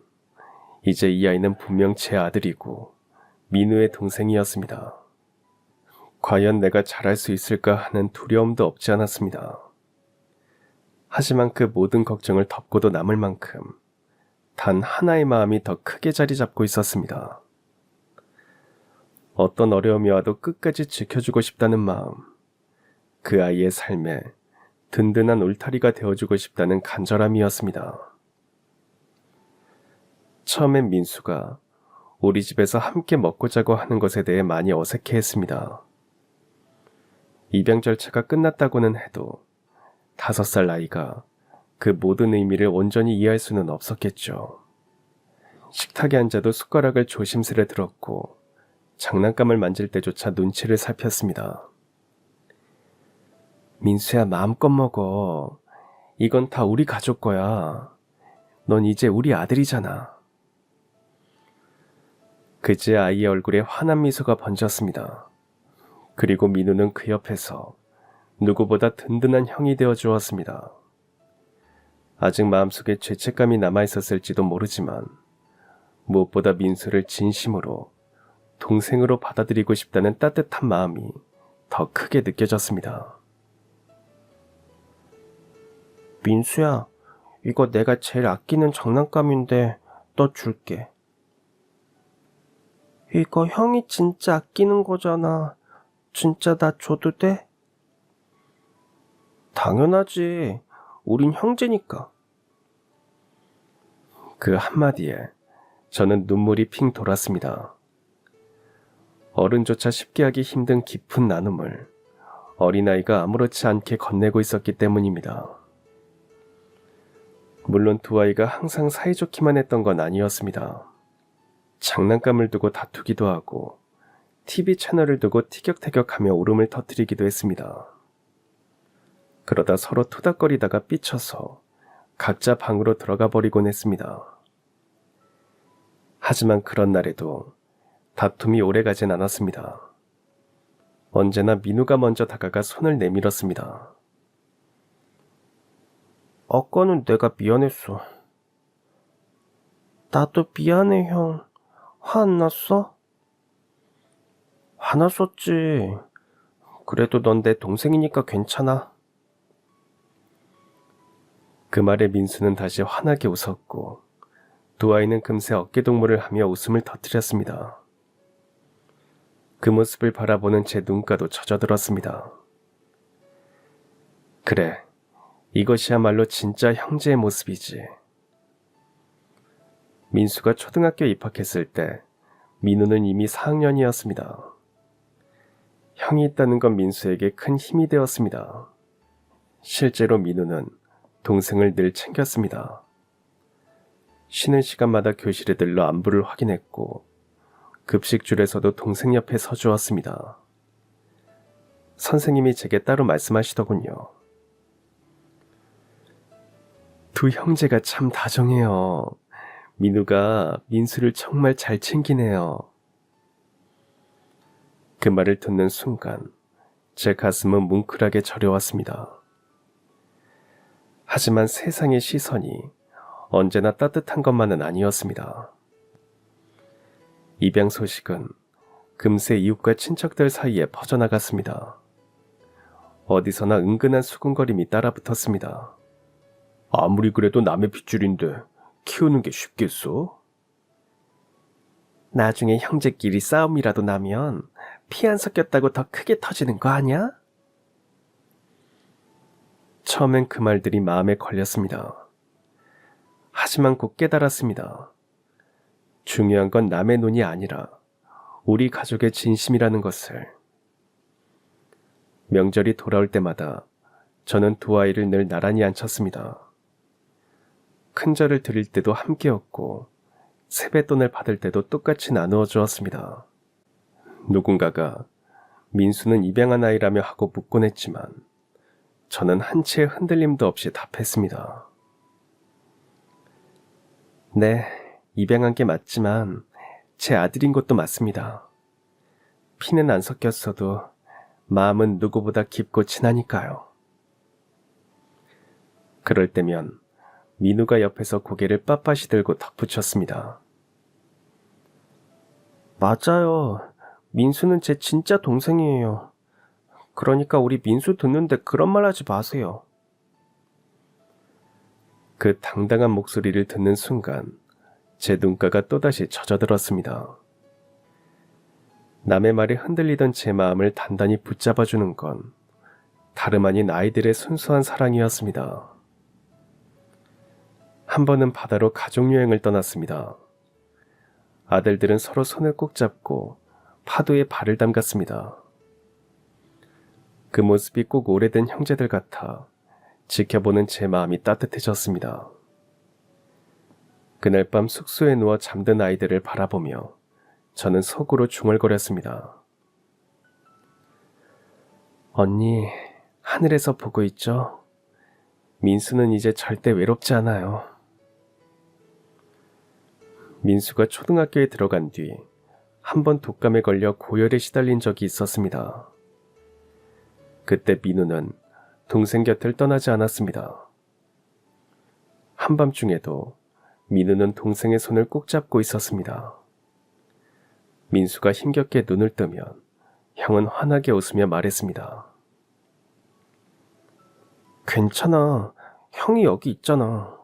이제 이 아이는 분명 제 아들이고 민우의 동생이었습니다. 과연 내가 잘할 수 있을까 하는 두려움도 없지 않았습니다. 하지만 그 모든 걱정을 덮고도 남을 만큼 단 하나의 마음이 더 크게 자리 잡고 있었습니다. 어떤 어려움이 와도 끝까지 지켜주고 싶다는 마음, 그 아이의 삶에 든든한 울타리가 되어주고 싶다는 간절함이었습니다. 처음엔 민수가 우리 집에서 함께 먹고 자고 하는 것에 대해 많이 어색해했습니다. 입양 절차가 끝났다고는 해도 5살 나이가 그 모든 의미를 온전히 이해할 수는 없었겠죠. 식탁에 앉아도 숟가락을 조심스레 들었고 장난감을 만질 때조차 눈치를 살폈습니다. 민수야, 마음껏 먹어. 이건 다 우리 가족 거야. 넌 이제 우리 아들이잖아. 그제 아이의 얼굴에 환한 미소가 번졌습니다. 그리고 민우는 그 옆에서 누구보다 든든한 형이 되어 주었습니다. 아직 마음속에 죄책감이 남아있었을지도 모르지만 무엇보다 민수를 진심으로 동생으로 받아들이고 싶다는 따뜻한 마음이 더 크게 느껴졌습니다. 민수야, 이거 내가 제일 아끼는 장난감인데 너 줄게. 이거 형이 진짜 아끼는 거잖아. 진짜 나 줘도 돼? 당연하지. 우린 형제니까. 그 한마디에 저는 눈물이 핑 돌았습니다. 어른조차 쉽게 하기 힘든 깊은 나눔을 어린아이가 아무렇지 않게 건네고 있었기 때문입니다. 물론 두 아이가 항상 사이좋기만 했던 건 아니었습니다. 장난감을 두고 다투기도 하고 TV 채널을 두고 티격태격하며 울음을 터뜨리기도 했습니다. 그러다 서로 토닥거리다가 삐쳐서 각자 방으로 들어가 버리곤 했습니다. 하지만 그런 날에도 다툼이 오래가진 않았습니다. 언제나 민우가 먼저 다가가 손을 내밀었습니다. 아까는 내가 미안했어. 나도 미안해, 형. 화 안 났어? 화났었지. 그래도 넌 내 동생이니까 괜찮아. 그 말에 민수는 다시 환하게 웃었고 두 아이는 금세 어깨동무를 하며 웃음을 터뜨렸습니다. 그 모습을 바라보는 제 눈가도 젖어들었습니다. 그래, 이것이야말로 진짜 형제의 모습이지. 민수가 초등학교에 입학했을 때 민우는 이미 4학년이었습니다. 형이 있다는 건 민수에게 큰 힘이 되었습니다. 실제로 민우는 동생을 늘 챙겼습니다. 쉬는 시간마다 교실에 들러 안부를 확인했고 급식줄에서도 동생 옆에 서주었습니다. 선생님이 제게 따로 말씀하시더군요. 두 형제가 참 다정해요. 민우가 민수를 정말 잘 챙기네요. 그 말을 듣는 순간 제 가슴은 뭉클하게 저려왔습니다. 하지만 세상의 시선이 언제나 따뜻한 것만은 아니었습니다. 입양 소식은 금세 이웃과 친척들 사이에 퍼져나갔습니다. 어디서나 은근한 수군거림이 따라붙었습니다. 아무리 그래도 남의 핏줄인데 키우는 게 쉽겠어? 나중에 형제끼리 싸움이라도 나면 피 안 섞였다고 더 크게 터지는 거 아니야? 처음엔 그 말들이 마음에 걸렸습니다. 하지만 곧 깨달았습니다. 중요한 건 남의 눈이 아니라 우리 가족의 진심이라는 것을. 명절이 돌아올 때마다 저는 두 아이를 늘 나란히 앉혔습니다. 큰절을 드릴 때도 함께였고 세뱃돈을 받을 때도 똑같이 나누어 주었습니다. 누군가가 민수는 입양한 아이라며 하고 묻곤 했지만 저는 한치의 흔들림도 없이 답했습니다. 네, 입양한 게 맞지만 제 아들인 것도 맞습니다. 피는 안 섞였어도 마음은 누구보다 깊고 친하니까요. 그럴 때면 민우가 옆에서 고개를 빳빳이 들고 덧붙였습니다. 맞아요. 민수는 제 진짜 동생이에요. 그러니까 우리 민수 듣는데 그런 말 하지 마세요. 그 당당한 목소리를 듣는 순간 제 눈가가 또다시 젖어들었습니다. 남의 말에 흔들리던 제 마음을 단단히 붙잡아주는 건 다름 아닌 아이들의 순수한 사랑이었습니다. 한 번은 바다로 가족여행을 떠났습니다. 아들들은 서로 손을 꼭 잡고 파도에 발을 담갔습니다. 그 모습이 꼭 오래된 형제들 같아 지켜보는 제 마음이 따뜻해졌습니다. 그날 밤 숙소에 누워 잠든 아이들을 바라보며 저는 속으로 중얼거렸습니다. 언니, 하늘에서 보고 있죠? 민수는 이제 절대 외롭지 않아요. 민수가 초등학교에 들어간 뒤 한 번 독감에 걸려 고열에 시달린 적이 있었습니다. 그때 민우는 동생 곁을 떠나지 않았습니다. 한밤중에도 민우는 동생의 손을 꼭 잡고 있었습니다. 민수가 힘겹게 눈을 뜨면 형은 환하게 웃으며 말했습니다. 괜찮아. 형이 여기 있잖아.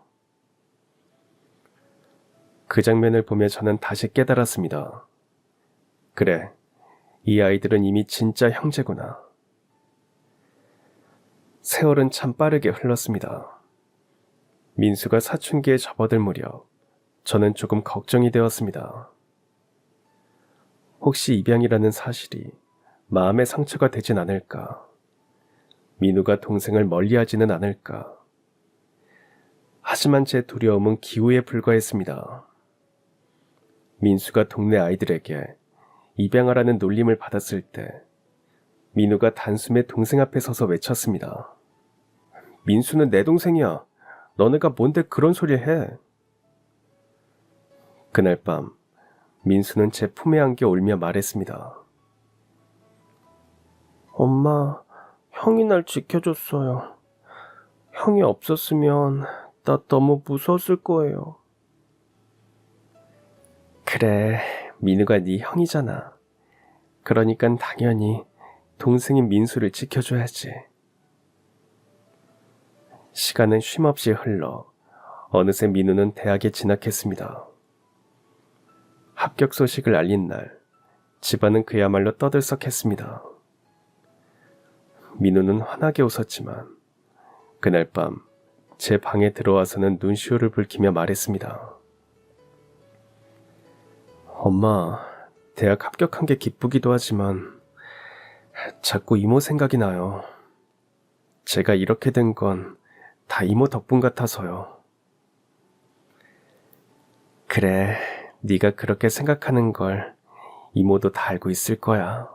그 장면을 보며 저는 다시 깨달았습니다. 그래, 이 아이들은 이미 진짜 형제구나. 세월은 참 빠르게 흘렀습니다. 민수가 사춘기에 접어들 무렵 저는 조금 걱정이 되었습니다. 혹시 입양이라는 사실이 마음의 상처가 되진 않을까? 민우가 동생을 멀리하지는 않을까? 하지만 제 두려움은 기우에 불과했습니다. 민수가 동네 아이들에게 입양하라는 놀림을 받았을 때 민우가 단숨에 동생 앞에 서서 외쳤습니다. 민수는 내 동생이야. 너네가 뭔데 그런 소리 해? 그날 밤 민수는 제 품에 안겨 울며 말했습니다. 엄마, 형이 날 지켜줬어요. 형이 없었으면 나 너무 무서웠을 거예요. 그래, 민우가 네 형이잖아. 그러니깐 당연히 동생인 민수를 지켜줘야지. 시간은 쉼없이 흘러 어느새 민우는 대학에 진학했습니다. 합격 소식을 알린 날, 집안은 그야말로 떠들썩했습니다. 민우는 환하게 웃었지만 그날 밤 제 방에 들어와서는 눈시울을 붉히며 말했습니다. 엄마, 대학 합격한 게 기쁘기도 하지만 자꾸 이모 생각이 나요. 제가 이렇게 된 건 다 이모 덕분 같아서요. 그래, 네가 그렇게 생각하는 걸 이모도 다 알고 있을 거야.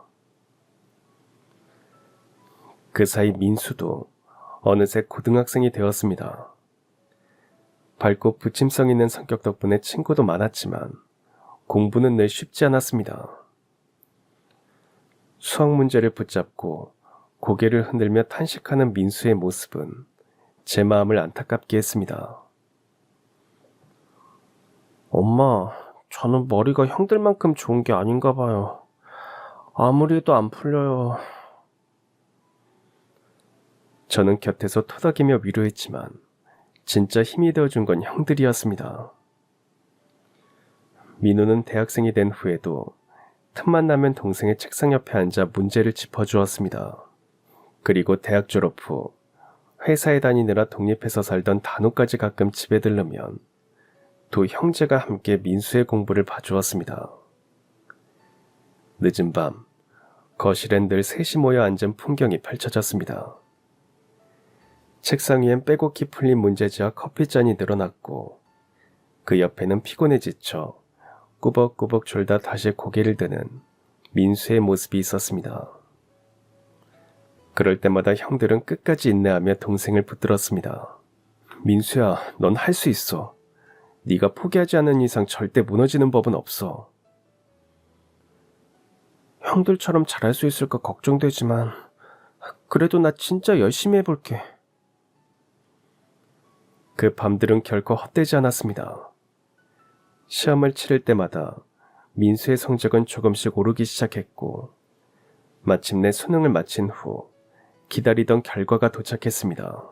그 사이 민수도 어느새 고등학생이 되었습니다. 밝고 부침성 있는 성격 덕분에 친구도 많았지만 공부는 늘 쉽지 않았습니다. 수학 문제를 붙잡고 고개를 흔들며 탄식하는 민수의 모습은 제 마음을 안타깝게 했습니다. 엄마, 저는 머리가 형들만큼 좋은 게 아닌가 봐요. 아무리 해도 안 풀려요. 저는 곁에서 토닥이며 위로했지만 진짜 힘이 되어준 건 형들이었습니다. 민우는 대학생이 된 후에도 틈만 나면 동생의 책상 옆에 앉아 문제를 짚어주었습니다. 그리고 대학 졸업 후 회사에 다니느라 독립해서 살던 단호까지 가끔 집에 들르면 두 형제가 함께 민수의 공부를 봐주었습니다. 늦은 밤, 거실엔 늘 셋이 모여 앉은 풍경이 펼쳐졌습니다. 책상 위엔 빼곡히 풀린 문제지와 커피잔이 늘어났고 그 옆에는 피곤해 지쳐 꾸벅꾸벅 졸다 다시 고개를 드는 민수의 모습이 있었습니다. 그럴 때마다 형들은 끝까지 인내하며 동생을 붙들었습니다. 민수야, 넌 할 수 있어. 네가 포기하지 않는 이상 절대 무너지는 법은 없어. 형들처럼 잘할 수 있을까 걱정되지만 그래도 나 진짜 열심히 해볼게. 그 밤들은 결코 헛되지 않았습니다. 시험을 치를 때마다 민수의 성적은 조금씩 오르기 시작했고 마침내 수능을 마친 후 기다리던 결과가 도착했습니다.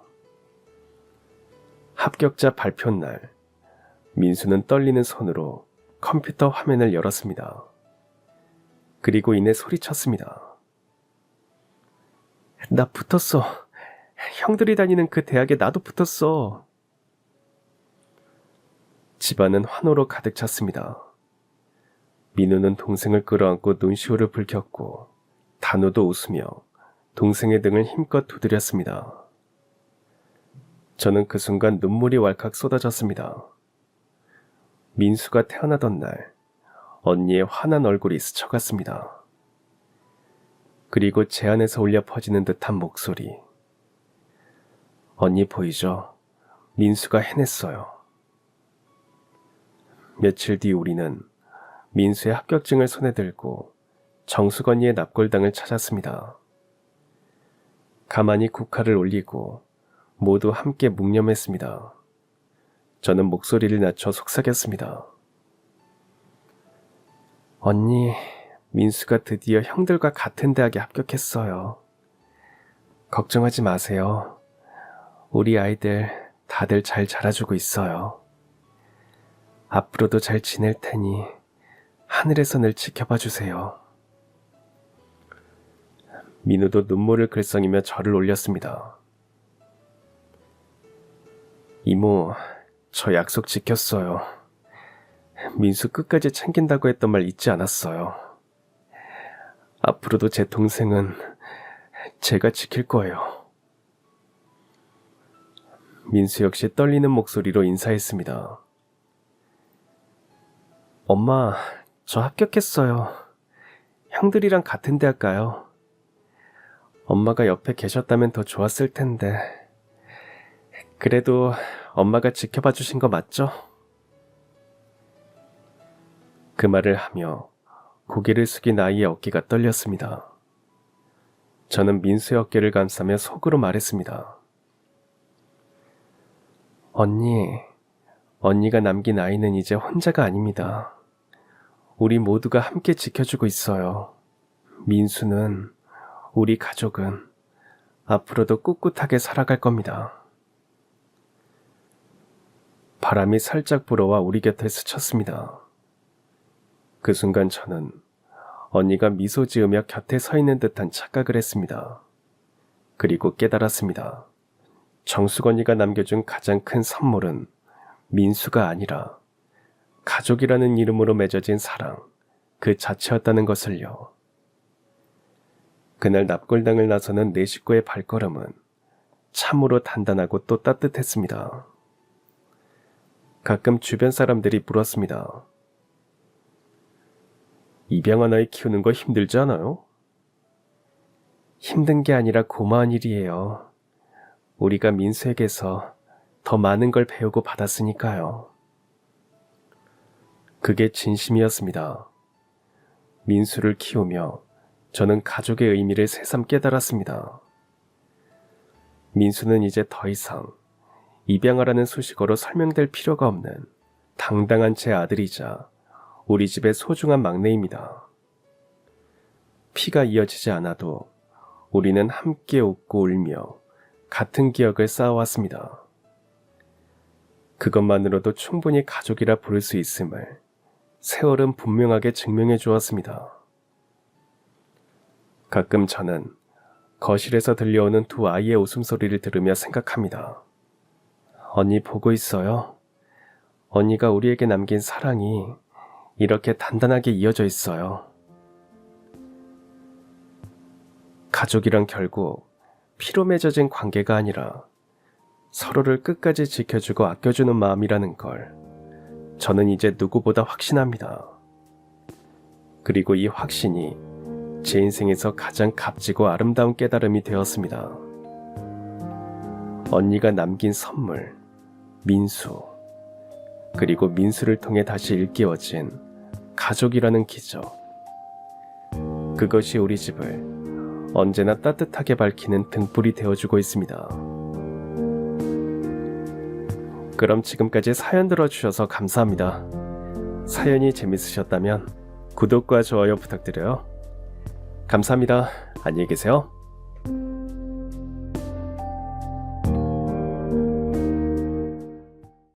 합격자 발표 날, 민수는 떨리는 손으로 컴퓨터 화면을 열었습니다. 그리고 이내 소리쳤습니다. 나 붙었어. 형들이 다니는 그 대학에 나도 붙었어. 집안은 환호로 가득 찼습니다. 민우는 동생을 끌어안고 눈시울을 붉혔고 단우도 웃으며 동생의 등을 힘껏 두드렸습니다. 저는 그 순간 눈물이 왈칵 쏟아졌습니다. 민수가 태어나던 날 언니의 환한 얼굴이 스쳐갔습니다. 그리고 제 안에서 울려 퍼지는 듯한 목소리. 언니 보이죠? 민수가 해냈어요. 며칠 뒤 우리는 민수의 합격증을 손에 들고 정숙 언니의 납골당을 찾았습니다. 가만히 국화를 올리고 모두 함께 묵념했습니다. 저는 목소리를 낮춰 속삭였습니다. 언니, 민수가 드디어 형들과 같은 대학에 합격했어요. 걱정하지 마세요. 우리 아이들 다들 잘 자라주고 있어요. 앞으로도 잘 지낼 테니 하늘에서 늘 지켜봐 주세요. 민우도 눈물을 글썽이며 절을 올렸습니다. 이모, 저 약속 지켰어요. 민수 끝까지 챙긴다고 했던 말 잊지 않았어요. 앞으로도 제 동생은 제가 지킬 거예요. 민수 역시 떨리는 목소리로 인사했습니다. 엄마, 저 합격했어요. 형들이랑 같은 대학 가요. 엄마가 옆에 계셨다면 더 좋았을 텐데. 그래도 엄마가 지켜봐 주신 거 맞죠? 그 말을 하며 고개를 숙인 아이의 어깨가 떨렸습니다. 저는 민수의 어깨를 감싸며 속으로 말했습니다. 언니가 남긴 아이는 이제 혼자가 아닙니다. 우리 모두가 함께 지켜주고 있어요. 민수는, 우리 가족은 앞으로도 꿋꿋하게 살아갈 겁니다. 바람이 살짝 불어와 우리 곁에 스쳤습니다. 그 순간 저는 언니가 미소 지으며 곁에 서 있는 듯한 착각을 했습니다. 그리고 깨달았습니다. 정숙 언니가 남겨준 가장 큰 선물은 민수가 아니라 가족이라는 이름으로 맺어진 사랑, 그 자체였다는 것을요. 그날 납골당을 나서는 네 식구의 발걸음은 참으로 단단하고 또 따뜻했습니다. 가끔 주변 사람들이 물었습니다. 입양한 아이 키우는 거 힘들지 않아요? 힘든 게 아니라 고마운 일이에요. 우리가 민수에게서 더 많은 걸 배우고 받았으니까요. 그게 진심이었습니다. 민수를 키우며 저는 가족의 의미를 새삼 깨달았습니다. 민수는 이제 더 이상 입양하라는 수식어로 설명될 필요가 없는 당당한 제 아들이자 우리 집의 소중한 막내입니다. 피가 이어지지 않아도 우리는 함께 웃고 울며 같은 기억을 쌓아왔습니다. 그것만으로도 충분히 가족이라 부를 수 있음을 세월은 분명하게 증명해 주었습니다. 가끔 저는 거실에서 들려오는 두 아이의 웃음소리를 들으며 생각합니다. 언니 보고 있어요. 언니가 우리에게 남긴 사랑이 이렇게 단단하게 이어져 있어요. 가족이란 결국 피로 맺어진 관계가 아니라 서로를 끝까지 지켜주고 아껴주는 마음이라는 걸 저는 이제 누구보다 확신합니다. 그리고 이 확신이 제 인생에서 가장 값지고 아름다운 깨달음이 되었습니다. 언니가 남긴 선물, 민수, 그리고 민수를 통해 다시 일깨워진 가족이라는 기적. 그것이 우리 집을 언제나 따뜻하게 밝히는 등불이 되어주고 있습니다. 그럼 지금까지 사연 들어주셔서 감사합니다. 사연이 재밌으셨다면 구독과 좋아요 부탁드려요. 감사합니다. 안녕히 계세요.